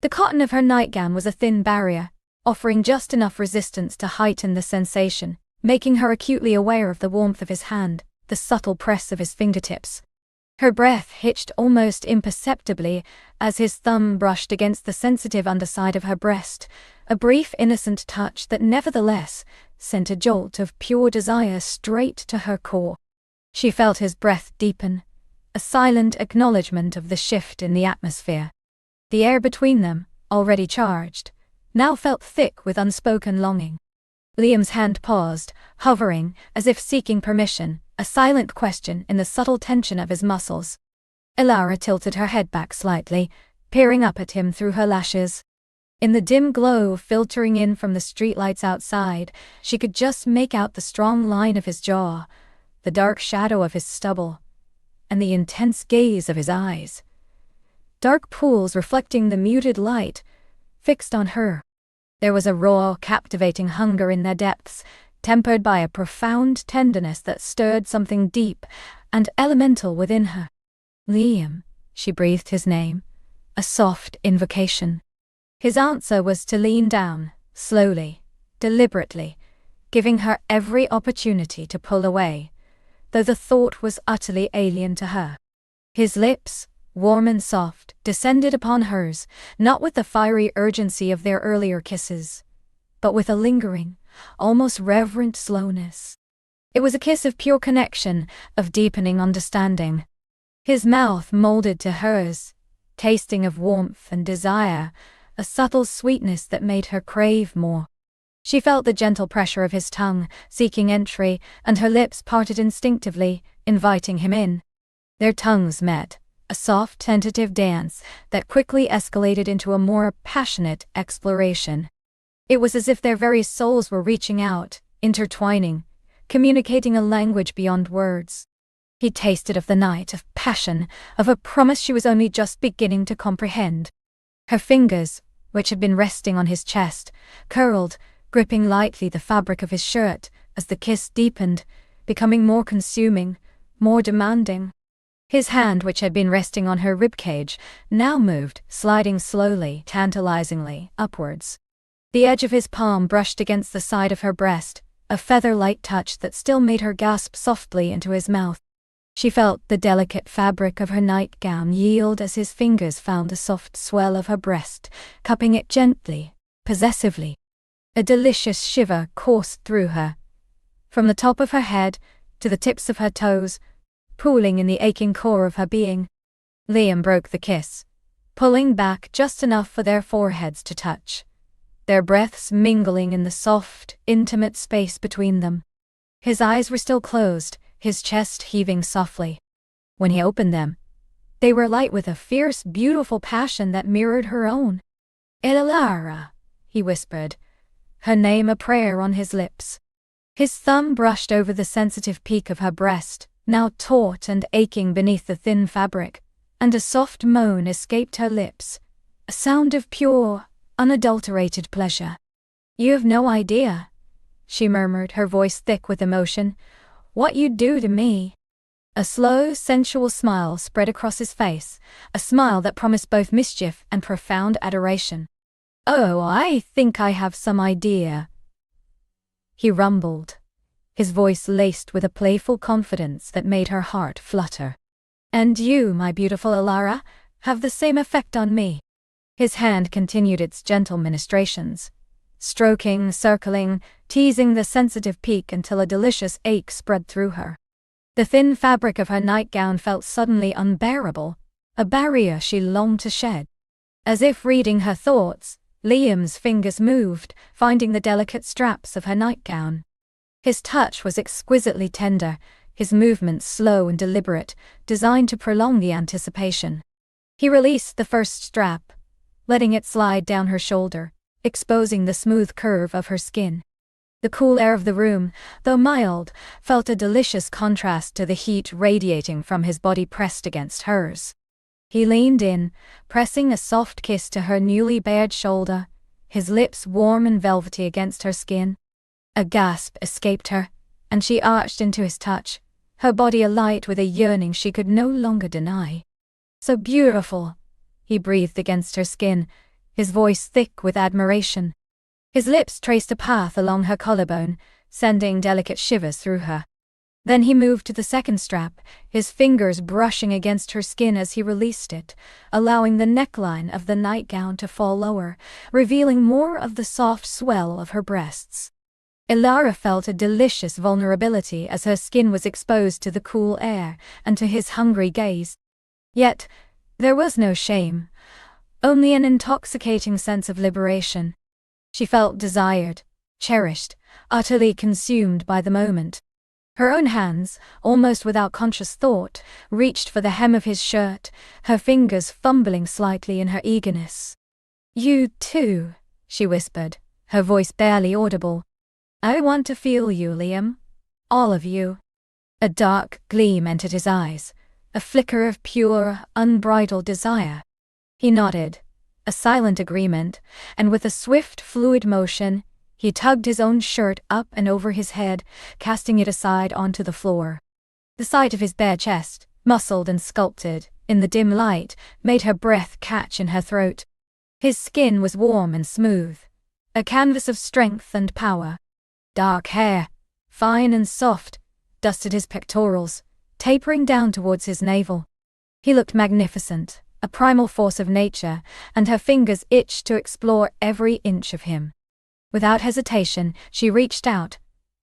The cotton of her nightgown was a thin barrier, offering just enough resistance to heighten the sensation, making her acutely aware of the warmth of his hand, the subtle press of his fingertips. Her breath hitched almost imperceptibly as his thumb brushed against the sensitive underside of her breast, a brief innocent touch that nevertheless sent a jolt of pure desire straight to her core. She felt his breath deepen, a silent acknowledgement of the shift in the atmosphere. The air between them, already charged, now felt thick with unspoken longing. Liam's hand paused, hovering, as if seeking permission, a silent question in the subtle tension of his muscles. Elara tilted her head back slightly, peering up at him through her lashes. In the dim glow filtering in from the streetlights outside, she could just make out the strong line of his jaw, the dark shadow of his stubble, and the intense gaze of his eyes. Dark pools reflecting the muted light, fixed on her. There was a raw, captivating hunger in their depths, tempered by a profound tenderness that stirred something deep and elemental within her. Liam, she breathed his name, a soft invocation. His answer was to lean down, slowly, deliberately, giving her every opportunity to pull away, though the thought was utterly alien to her. His lips, warm and soft, descended upon hers, not with the fiery urgency of their earlier kisses, but with a lingering, almost reverent slowness. It was a kiss of pure connection, of deepening understanding. His mouth molded to hers, tasting of warmth and desire, a subtle sweetness that made her crave more. She felt the gentle pressure of his tongue, seeking entry, and her lips parted instinctively, inviting him in. Their tongues met, a soft, tentative dance that quickly escalated into a more passionate exploration. It was as if their very souls were reaching out, intertwining, communicating a language beyond words. He tasted of the night, of passion, of a promise she was only just beginning to comprehend. Her fingers, which had been resting on his chest, curled, gripping lightly the fabric of his shirt as the kiss deepened, becoming more consuming, more demanding. His hand, which had been resting on her ribcage, now moved, sliding slowly, tantalizingly, upwards. The edge of his palm brushed against the side of her breast, a feather-light touch that still made her gasp softly into his mouth. She felt the delicate fabric of her nightgown yield as his fingers found the soft swell of her breast, cupping it gently, possessively. A delicious shiver coursed through her, from the top of her head to the tips of her toes, pooling in the aching core of her being. Liam broke the kiss, pulling back just enough for their foreheads to touch, their breaths mingling in the soft, intimate space between them. His eyes were still closed, his chest heaving softly. When he opened them, they were alight with a fierce, beautiful passion that mirrored her own. "Elara," he whispered, her name a prayer on his lips. His thumb brushed over the sensitive peak of her breast, now taut and aching beneath the thin fabric, and a soft moan escaped her lips, a sound of pure, unadulterated pleasure. "You have no idea," she murmured, her voice thick with emotion, "what you do to me." A slow, sensual smile spread across his face, a smile that promised both mischief and profound adoration. "Oh, I think I have some idea," he rumbled, his voice laced with a playful confidence that made her heart flutter. "And you, my beautiful Elara, have the same effect on me." His hand continued its gentle ministrations, stroking, circling, teasing the sensitive peak until a delicious ache spread through her. The thin fabric of her nightgown felt suddenly unbearable, a barrier she longed to shed. As if reading her thoughts, Liam's fingers moved, finding the delicate straps of her nightgown. His touch was exquisitely tender, his movements slow and deliberate, designed to prolong the anticipation. He released the first strap, letting it slide down her shoulder, exposing the smooth curve of her skin. The cool air of the room, though mild, felt a delicious contrast to the heat radiating from his body pressed against hers. He leaned in, pressing a soft kiss to her newly bared shoulder, his lips warm and velvety against her skin. A gasp escaped her, and she arched into his touch, her body alight with a yearning she could no longer deny. "So beautiful," he breathed against her skin, his voice thick with admiration. His lips traced a path along her collarbone, sending delicate shivers through her. Then he moved to the second strap, his fingers brushing against her skin as he released it, allowing the neckline of the nightgown to fall lower, revealing more of the soft swell of her breasts. Ilara felt a delicious vulnerability as her skin was exposed to the cool air and to his hungry gaze. Yet, there was no shame, only an intoxicating sense of liberation. She felt desired, cherished, utterly consumed by the moment. Her own hands, almost without conscious thought, reached for the hem of his shirt, her fingers fumbling slightly in her eagerness. "You too," she whispered, her voice barely audible. "I want to feel you, Liam. All of you." A dark gleam entered his eyes, a flicker of pure, unbridled desire. He nodded, a silent agreement, and with a swift, fluid motion, he tugged his own shirt up and over his head, casting it aside onto the floor. The sight of his bare chest, muscled and sculpted, in the dim light, made her breath catch in her throat. His skin was warm and smooth, a canvas of strength and power. Dark hair, fine and soft, dusted his pectorals, tapering down towards his navel. He looked magnificent, a primal force of nature, and her fingers itched to explore every inch of him. Without hesitation, she reached out,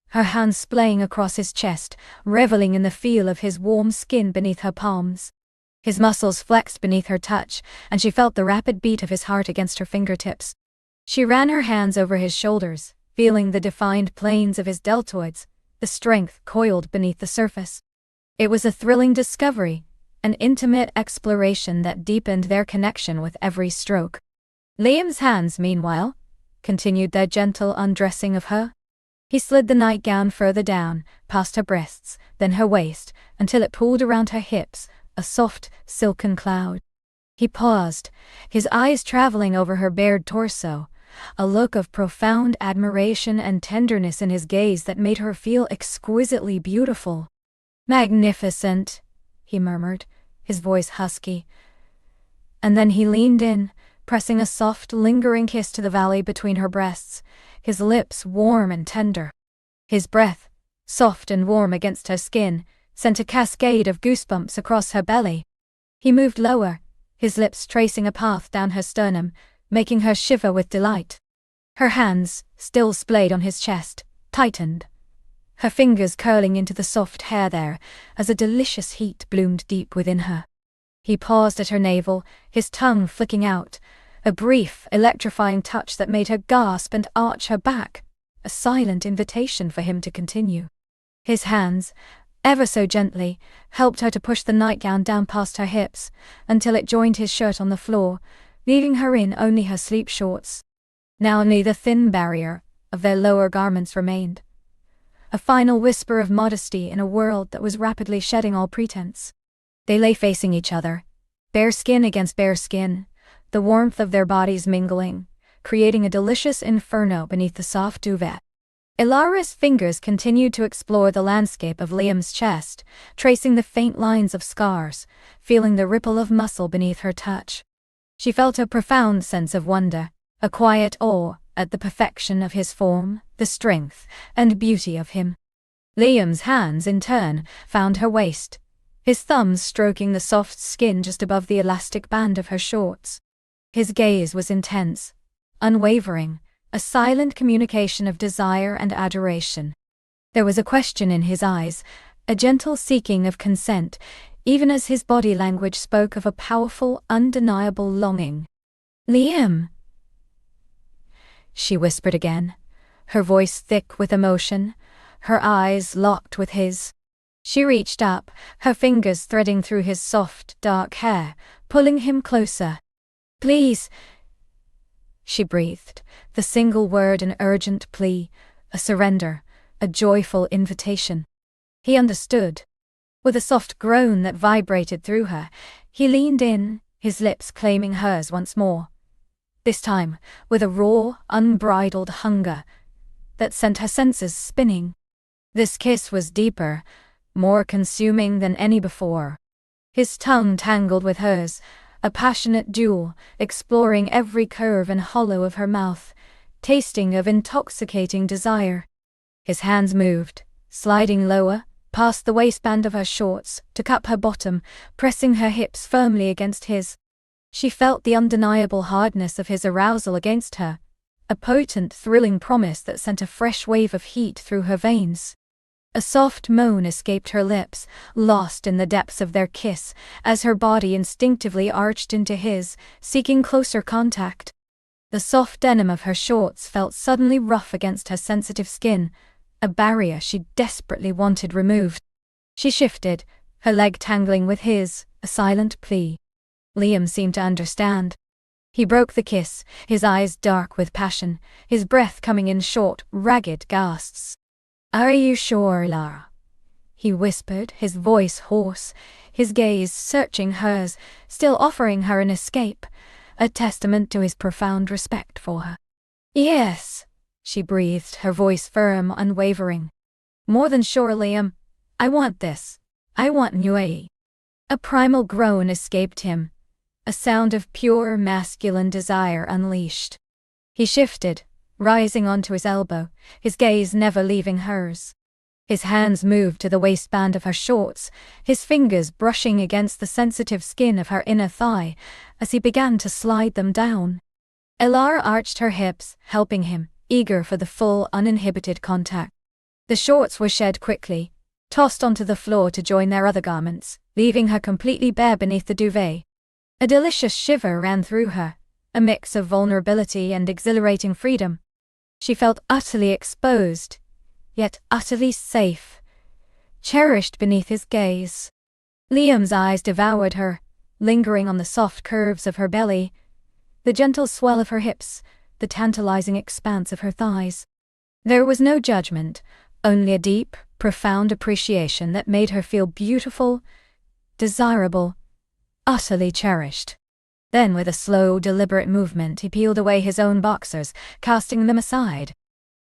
her hands splaying across his chest, reveling in the feel of his warm skin beneath her palms. His muscles flexed beneath her touch, and she felt the rapid beat of his heart against her fingertips. She ran her hands over his shoulders, feeling the defined planes of his deltoids, the strength coiled beneath the surface. It was a thrilling discovery, an intimate exploration that deepened their connection with every stroke. Liam's hands, meanwhile, continued their gentle undressing of her. He slid the nightgown further down, past her breasts, then her waist, until it pooled around her hips, a soft, silken cloud. He paused, his eyes traveling over her bared torso, a look of profound admiration and tenderness in his gaze that made her feel exquisitely beautiful. "Magnificent," he murmured, his voice husky. And then he leaned in, pressing a soft, lingering kiss to the valley between her breasts, his lips warm and tender. His breath, soft and warm against her skin, sent a cascade of goosebumps across her belly. He moved lower, his lips tracing a path down her sternum, making her shiver with delight. Her hands, still splayed on his chest, tightened, her fingers curling into the soft hair there, as a delicious heat bloomed deep within her. He paused at her navel, his tongue flicking out, a brief, electrifying touch that made her gasp and arch her back, a silent invitation for him to continue. His hands, ever so gently, helped her to push the nightgown down past her hips, until it joined his shirt on the floor, leaving her in only her sleep shorts. Now only the thin barrier of their lower garments remained, a final whisper of modesty in a world that was rapidly shedding all pretense. They lay facing each other, bare skin against bare skin, the warmth of their bodies mingling, creating a delicious inferno beneath the soft duvet. Ilara's fingers continued to explore the landscape of Liam's chest, tracing the faint lines of scars, feeling the ripple of muscle beneath her touch. She felt a profound sense of wonder, a quiet awe at the perfection of his form, the strength and beauty of him. Liam's hands, in turn, found her waist, his thumbs stroking the soft skin just above the elastic band of her shorts. His gaze was intense, unwavering, a silent communication of desire and adoration. There was a question in his eyes, a gentle seeking of consent, even as his body language spoke of a powerful, undeniable longing. "Liam," she whispered again, her voice thick with emotion, her eyes locked with his. She reached up, her fingers threading through his soft, dark hair, pulling him closer. "Please," she breathed, the single word an urgent plea, a surrender, a joyful invitation. He understood. With a soft groan that vibrated through her, he leaned in, his lips claiming hers once more. This time, with a raw, unbridled hunger that sent her senses spinning. This kiss was deeper, more consuming than any before. His tongue tangled with hers, a passionate duel, exploring every curve and hollow of her mouth, tasting of intoxicating desire. His hands moved, sliding lower, past the waistband of her shorts, to cup her bottom, pressing her hips firmly against his. She felt the undeniable hardness of his arousal against her, a potent, thrilling promise that sent a fresh wave of heat through her veins. A soft moan escaped her lips, lost in the depths of their kiss, as her body instinctively arched into his, seeking closer contact. The soft denim of her shorts felt suddenly rough against her sensitive skin, a barrier she desperately wanted removed. She shifted, her leg tangling with his, a silent plea. Liam seemed to understand. He broke the kiss, his eyes dark with passion, his breath coming in short, ragged gasps. "Are you sure, Lara?" he whispered, his voice hoarse, his gaze searching hers, still offering her an escape, a testament to his profound respect for her. "Yes," she breathed, her voice firm, unwavering. "More than sure, Liam. I want this. I want Nui." A primal groan escaped him, a sound of pure masculine desire unleashed. He shifted, rising onto his elbow, his gaze never leaving hers. His hands moved to the waistband of her shorts, his fingers brushing against the sensitive skin of her inner thigh as he began to slide them down. Elara arched her hips, helping him, eager for the full, uninhibited contact. The shorts were shed quickly, tossed onto the floor to join their other garments, leaving her completely bare beneath the duvet. A delicious shiver ran through her, a mix of vulnerability and exhilarating freedom. She felt utterly exposed, yet utterly safe, cherished beneath his gaze. Liam's eyes devoured her, lingering on the soft curves of her belly, the gentle swell of her hips, the tantalizing expanse of her thighs. There was no judgment, only a deep, profound appreciation that made her feel beautiful, desirable, utterly cherished. Then with a slow, deliberate movement he peeled away his own boxers, casting them aside.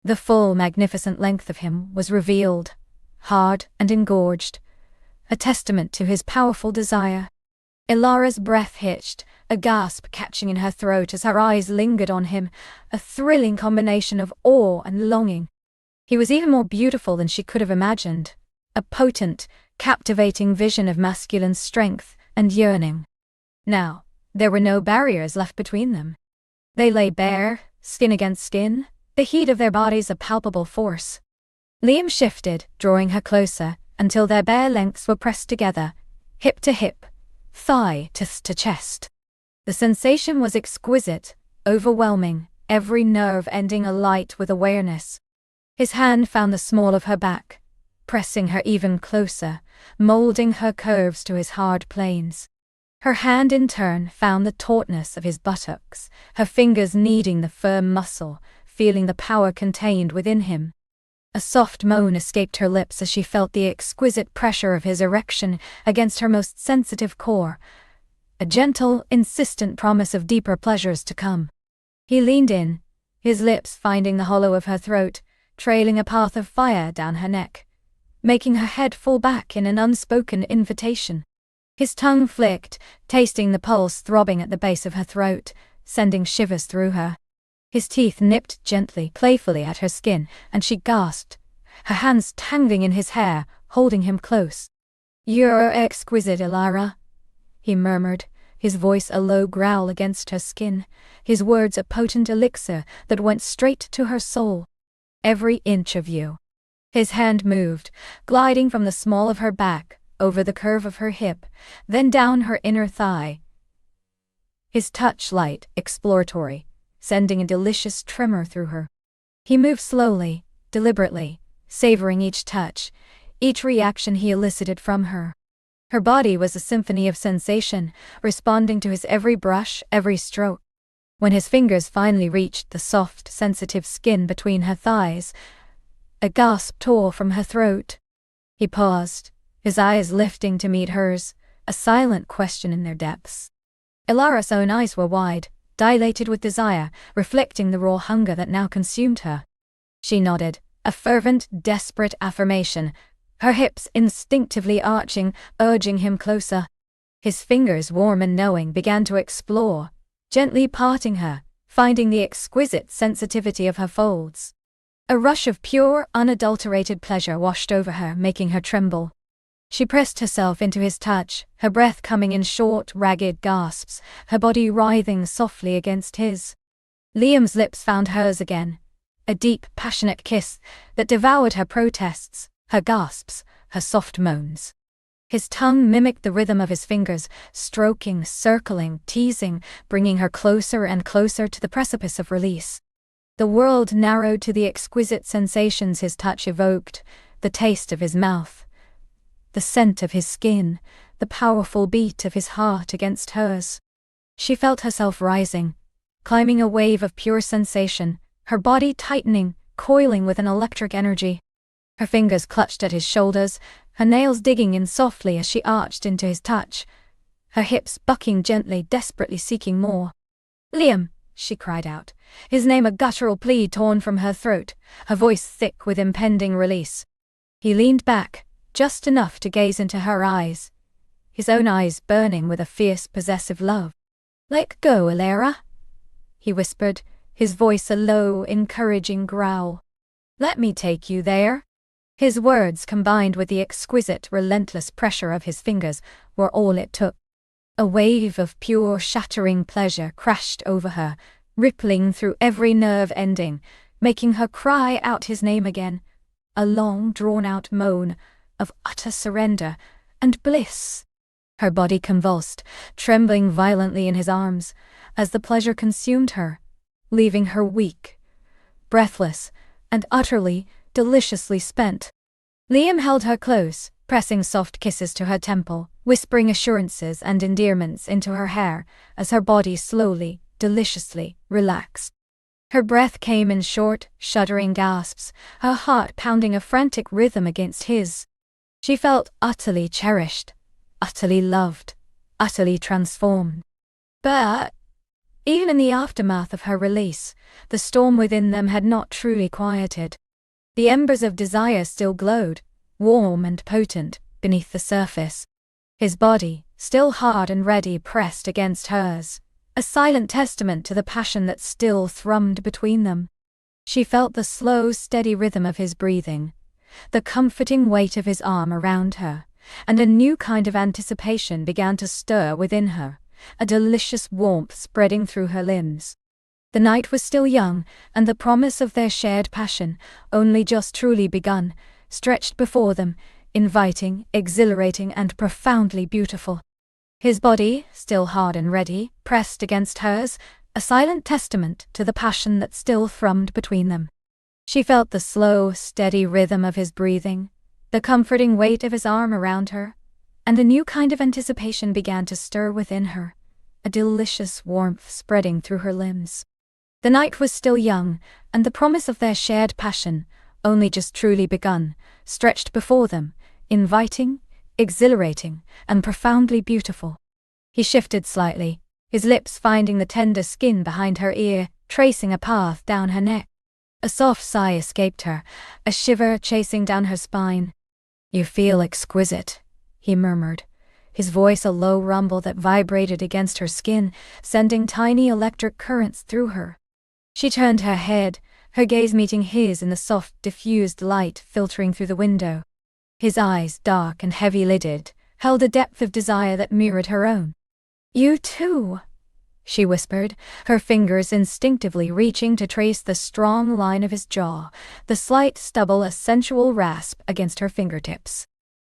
The full, magnificent length of him was revealed, hard and engorged, a testament to his powerful desire. Elara's breath hitched, a gasp catching in her throat as her eyes lingered on him, a thrilling combination of awe and longing. He was even more beautiful than she could have imagined, a potent, captivating vision of masculine strength and yearning. Now, there were no barriers left between them. They lay bare, skin against skin, the heat of their bodies a palpable force. Liam shifted, drawing her closer, until their bare lengths were pressed together, hip to hip, thigh to chest. The sensation was exquisite, overwhelming, every nerve ending alight with awareness. His hand found the small of her back, pressing her even closer, molding her curves to his hard planes. Her hand in turn found the tautness of his buttocks, her fingers kneading the firm muscle, feeling the power contained within him. A soft moan escaped her lips as she felt the exquisite pressure of his erection against her most sensitive core, a gentle, insistent promise of deeper pleasures to come. He leaned in, his lips finding the hollow of her throat, trailing a path of fire down her neck, making her head fall back in an unspoken invitation. His tongue flicked, tasting the pulse throbbing at the base of her throat, sending shivers through her. His teeth nipped gently, playfully at her skin, and she gasped, her hands tangling in his hair, holding him close. "You're exquisite, Elara," he murmured, his voice a low growl against her skin, his words a potent elixir that went straight to her soul. "Every inch of you." His hand moved, gliding from the small of her back, over the curve of her hip, then down her inner thigh. His touch light, exploratory, sending a delicious tremor through her. He moved slowly, deliberately, savoring each touch, each reaction he elicited from her. Her body was a symphony of sensation, responding to his every brush, every stroke. When his fingers finally reached the soft, sensitive skin between her thighs, a gasp tore from her throat. He paused, his eyes lifting to meet hers, a silent question in their depths. Elara's own eyes were wide, dilated with desire, reflecting the raw hunger that now consumed her. She nodded, a fervent, desperate affirmation, her hips instinctively arching, urging him closer. His fingers, warm and knowing, began to explore, gently parting her, finding the exquisite sensitivity of her folds. A rush of pure, unadulterated pleasure washed over her, making her tremble. She pressed herself into his touch, her breath coming in short, ragged gasps, her body writhing softly against his. Liam's lips found hers again, a deep, passionate kiss that devoured her protests, her gasps, her soft moans. His tongue mimicked the rhythm of his fingers, stroking, circling, teasing, bringing her closer and closer to the precipice of release. The world narrowed to the exquisite sensations his touch evoked, the taste of his mouth, the scent of his skin, the powerful beat of his heart against hers. She felt herself rising, climbing a wave of pure sensation, her body tightening, coiling with an electric energy. Her fingers clutched at his shoulders, her nails digging in softly as she arched into his touch, her hips bucking gently, desperately seeking more. "Liam!" she cried out, his name a guttural plea torn from her throat, her voice thick with impending release. He leaned back, just enough to gaze into her eyes, his own eyes burning with a fierce, possessive love. "Let go, Alara," he whispered, his voice a low, encouraging growl. "Let me take you there." His words, combined with the exquisite, relentless pressure of his fingers, were all it took. A wave of pure, shattering pleasure crashed over her, rippling through every nerve ending, making her cry out his name again, a long, drawn-out moan of utter surrender and bliss. Her body convulsed, trembling violently in his arms, as the pleasure consumed her, leaving her weak, breathless, and utterly, deliciously spent. Liam held her close, pressing soft kisses to her temple, whispering assurances and endearments into her hair as her body slowly, deliciously relaxed. Her breath came in short, shuddering gasps, her heart pounding a frantic rhythm against his. She felt utterly cherished, utterly loved, utterly transformed. But even in the aftermath of her release, the storm within them had not truly quieted. The embers of desire still glowed, warm and potent, beneath the surface. His body, still hard and ready, pressed against hers, a silent testament to the passion that still thrummed between them. She felt the slow, steady rhythm of his breathing, the comforting weight of his arm around her, and a new kind of anticipation began to stir within her, a delicious warmth spreading through her limbs. The night was still young, and the promise of their shared passion, only just truly begun, stretched before them, inviting, exhilarating, and profoundly beautiful. His body, still hard and ready, pressed against hers, a silent testament to the passion that still thrummed between them. She felt the slow, steady rhythm of his breathing, the comforting weight of his arm around her, and a new kind of anticipation began to stir within her, a delicious warmth spreading through her limbs. The night was still young, and the promise of their shared passion, only just truly begun, stretched before them, inviting, exhilarating, and profoundly beautiful. He shifted slightly, his lips finding the tender skin behind her ear, tracing a path down her neck. A soft sigh escaped her, a shiver chasing down her spine. "You feel exquisite," he murmured, his voice a low rumble that vibrated against her skin, sending tiny electric currents through her. She turned her head, her gaze meeting his in the soft, diffused light filtering through the window. His eyes, dark and heavy-lidded, held a depth of desire that mirrored her own. "You too," she whispered, her fingers instinctively reaching to trace the strong line of his jaw, the slight stubble a sensual rasp against her fingertips.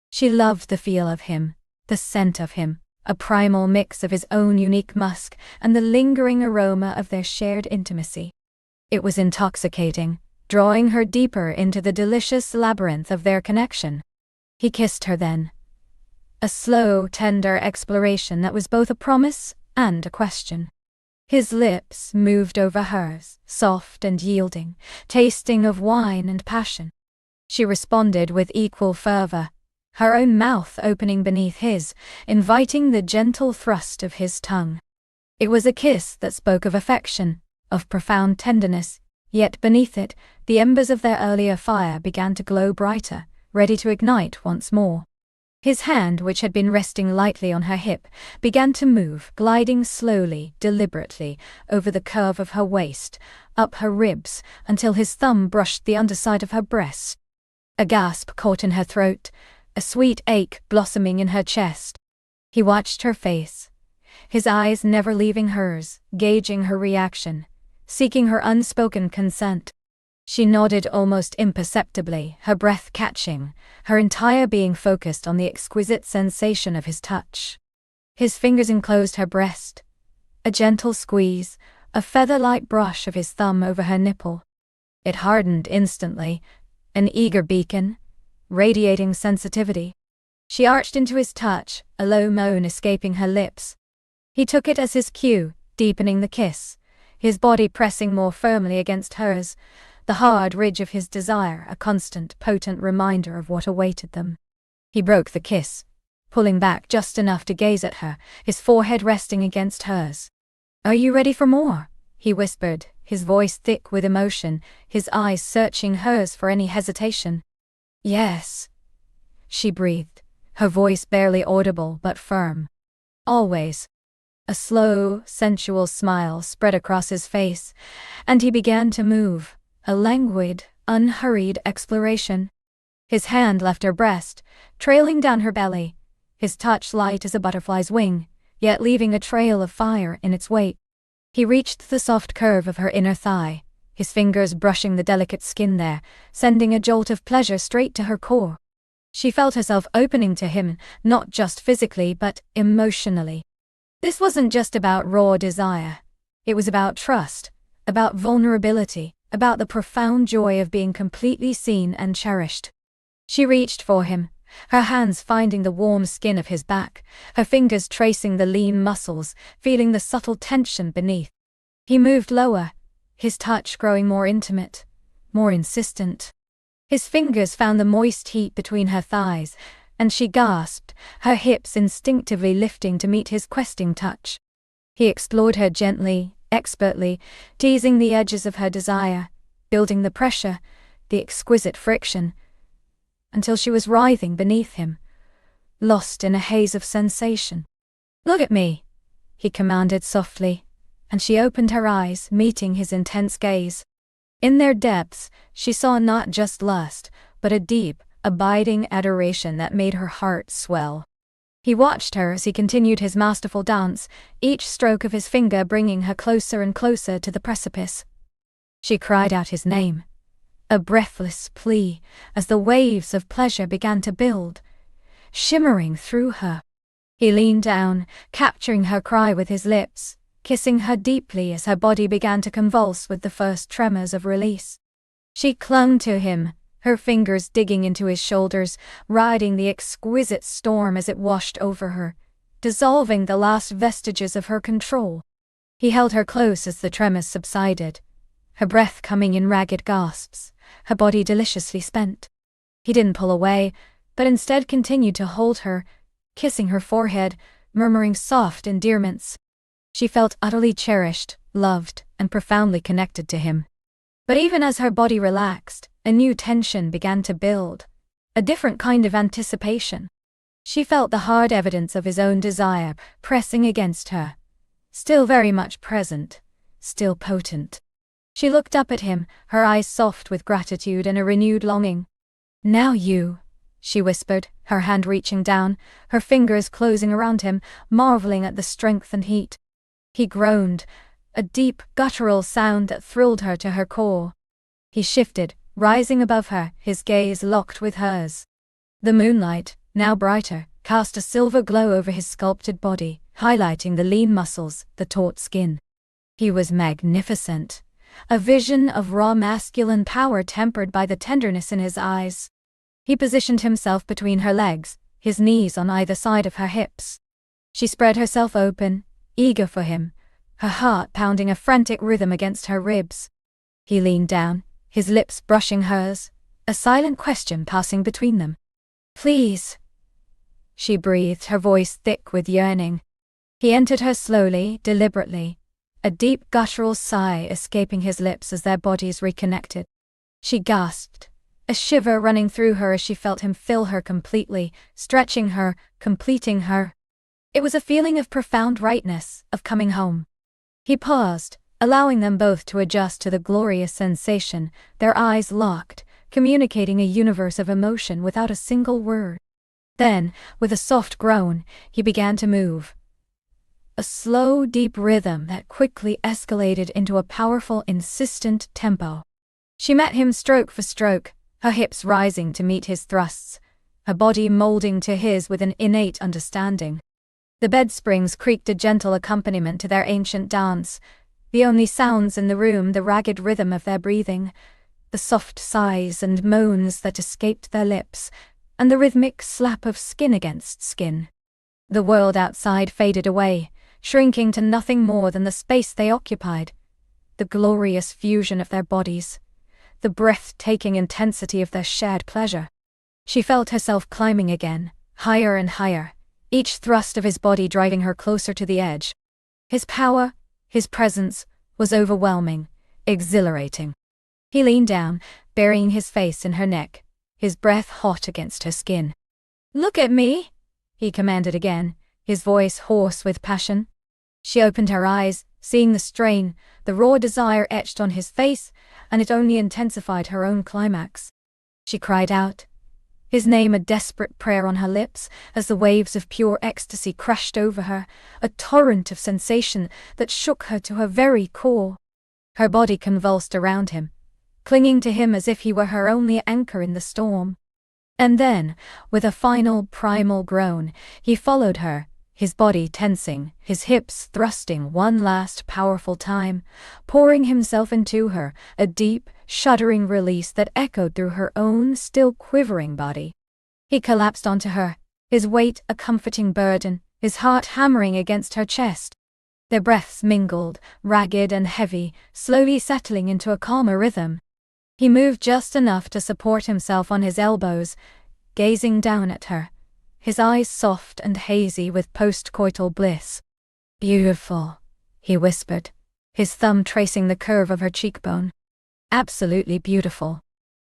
She loved the feel of him, the scent of him, a primal mix of his own unique musk and the lingering aroma of their shared intimacy. It was intoxicating, drawing her deeper into the delicious labyrinth of their connection. He kissed her then. A slow, tender exploration that was both a promise and a question. His lips moved over hers, soft and yielding, tasting of wine and passion. She responded with equal fervor, her own mouth opening beneath his, inviting the gentle thrust of his tongue. It was a kiss that spoke of affection, of profound tenderness, yet beneath it, the embers of their earlier fire began to glow brighter, ready to ignite once more. His hand, which had been resting lightly on her hip, began to move, gliding slowly, deliberately, over the curve of her waist, up her ribs, until his thumb brushed the underside of her breast. A gasp caught in her throat, a sweet ache blossoming in her chest. He watched her face, his eyes never leaving hers, gauging her reaction, seeking her unspoken consent. She nodded almost imperceptibly, her breath catching, her entire being focused on the exquisite sensation of his touch. His fingers enclosed her breast. A gentle squeeze, a feather-light brush of his thumb over her nipple. It hardened instantly, an eager beacon, radiating sensitivity. She arched into his touch, a low moan escaping her lips. He took it as his cue, deepening the kiss, his body pressing more firmly against hers, the hard ridge of his desire a constant, potent reminder of what awaited them. He broke the kiss, pulling back just enough to gaze at her, his forehead resting against hers. "Are you ready for more?" he whispered, his voice thick with emotion, his eyes searching hers for any hesitation. "Yes," she breathed, her voice barely audible but firm. "Always." A slow, sensual smile spread across his face, and he began to move, a languid, unhurried exploration. His hand left her breast, trailing down her belly, his touch light as a butterfly's wing, yet leaving a trail of fire in its wake. He reached the soft curve of her inner thigh, his fingers brushing the delicate skin there, sending a jolt of pleasure straight to her core. She felt herself opening to him, not just physically but emotionally. This wasn't just about raw desire. It was about trust, about vulnerability, about the profound joy of being completely seen and cherished. She reached for him, her hands finding the warm skin of his back, her fingers tracing the lean muscles, feeling the subtle tension beneath. He moved lower, his touch growing more intimate, more insistent. His fingers found the moist heat between her thighs, and she gasped, her hips instinctively lifting to meet his questing touch. He explored her gently, expertly, teasing the edges of her desire, building the pressure, the exquisite friction, until she was writhing beneath him, lost in a haze of sensation. "Look at me," he commanded softly, and she opened her eyes, meeting his intense gaze. In their depths, she saw not just lust, but a deep, abiding adoration that made her heart swell. He watched her as he continued his masterful dance, each stroke of his finger bringing her closer and closer to the precipice. She cried out his name, a breathless plea, as the waves of pleasure began to build, shimmering through her. He leaned down, capturing her cry with his lips, kissing her deeply as her body began to convulse with the first tremors of release. She clung to him, her fingers digging into his shoulders, riding the exquisite storm as it washed over her, dissolving the last vestiges of her control. He held her close as the tremors subsided, her breath coming in ragged gasps, her body deliciously spent. He didn't pull away, but instead continued to hold her, kissing her forehead, murmuring soft endearments. She felt utterly cherished, loved, and profoundly connected to him. But even as her body relaxed, a new tension began to build, a different kind of anticipation. She felt the hard evidence of his own desire pressing against her, still very much present, still potent. She looked up at him, her eyes soft with gratitude and a renewed longing. "Now you," she whispered, her hand reaching down, her fingers closing around him, marveling at the strength and heat. He groaned, a deep, guttural sound that thrilled her to her core. He shifted, rising above her, his gaze locked with hers. The moonlight, now brighter, cast a silver glow over his sculpted body, highlighting the lean muscles, the taut skin. He was magnificent, a vision of raw masculine power tempered by the tenderness in his eyes. He positioned himself between her legs, his knees on either side of her hips. She spread herself open, eager for him, her heart pounding a frantic rhythm against her ribs. He leaned down, his lips brushing hers, a silent question passing between them. "Please," she breathed, her voice thick with yearning. He entered her slowly, deliberately, a deep guttural sigh escaping his lips as their bodies reconnected. She gasped, a shiver running through her as she felt him fill her completely, stretching her, completing her. It was a feeling of profound rightness, of coming home. He paused, allowing them both to adjust to the glorious sensation, their eyes locked, communicating a universe of emotion without a single word. Then, with a soft groan, he began to move. A slow, deep rhythm that quickly escalated into a powerful, insistent tempo. She met him stroke for stroke, her hips rising to meet his thrusts, her body molding to his with an innate understanding. The bed springs creaked a gentle accompaniment to their ancient dance, the only sounds in the room the ragged rhythm of their breathing, the soft sighs and moans that escaped their lips, and the rhythmic slap of skin against skin. The world outside faded away, shrinking to nothing more than the space they occupied. The glorious fusion of their bodies, the breathtaking intensity of their shared pleasure. She felt herself climbing again, higher and higher, each thrust of his body driving her closer to the edge. His power, his presence, was overwhelming, exhilarating. He leaned down, burying his face in her neck, his breath hot against her skin. "Look at me," he commanded again, his voice hoarse with passion. She opened her eyes, seeing the strain, the raw desire etched on his face, and it only intensified her own climax. She cried out, his name a desperate prayer on her lips, as the waves of pure ecstasy crashed over her, a torrent of sensation that shook her to her very core. Her body convulsed around him, clinging to him as if he were her only anchor in the storm. And then, with a final primal groan, he followed her, his body tensing, his hips thrusting one last powerful time, pouring himself into her, a deep, shuddering release that echoed through her own still quivering body. He collapsed onto her, his weight a comforting burden, his heart hammering against her chest. Their breaths mingled, ragged and heavy, slowly settling into a calmer rhythm. He moved just enough to support himself on his elbows, gazing down at her, his eyes soft and hazy with post-coital bliss. "Beautiful," he whispered, his thumb tracing the curve of her cheekbone. "Absolutely beautiful."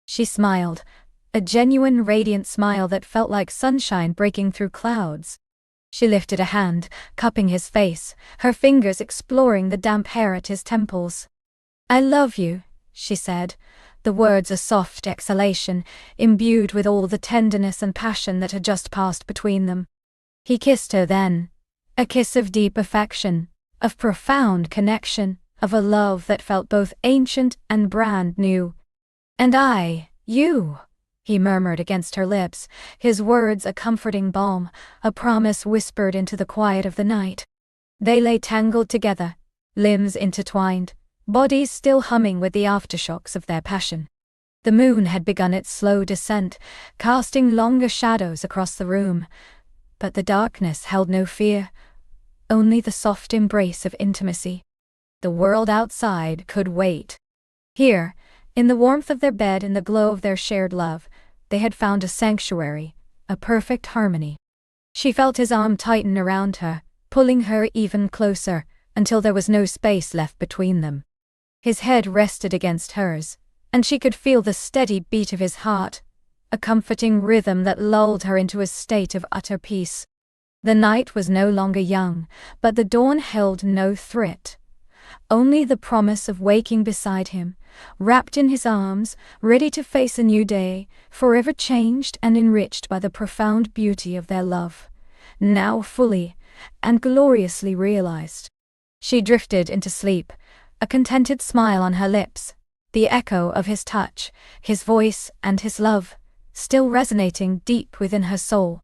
She smiled, a genuine radiant smile that felt like sunshine breaking through clouds. She lifted a hand, cupping his face, her fingers exploring the damp hair at his temples. "I love you," she said, the words a soft exhalation, imbued with all the tenderness and passion that had just passed between them. He kissed her then, a kiss of deep affection, of profound connection, of a love that felt both ancient and brand new. "And you," he murmured against her lips, his words a comforting balm, a promise whispered into the quiet of the night. They lay tangled together, limbs intertwined, bodies still humming with the aftershocks of their passion. The moon had begun its slow descent, casting longer shadows across the room, but the darkness held no fear, only the soft embrace of intimacy. The world outside could wait. Here, in the warmth of their bed and the glow of their shared love, they had found a sanctuary, a perfect harmony. She felt his arm tighten around her, pulling her even closer, until there was no space left between them. His head rested against hers, and she could feel the steady beat of his heart, a comforting rhythm that lulled her into a state of utter peace. The night was no longer young, but the dawn held no threat. Only the promise of waking beside him, wrapped in his arms, ready to face a new day, forever changed and enriched by the profound beauty of their love, now fully and gloriously realized. She drifted into sleep, a contented smile on her lips, the echo of his touch, his voice and his love, still resonating deep within her soul.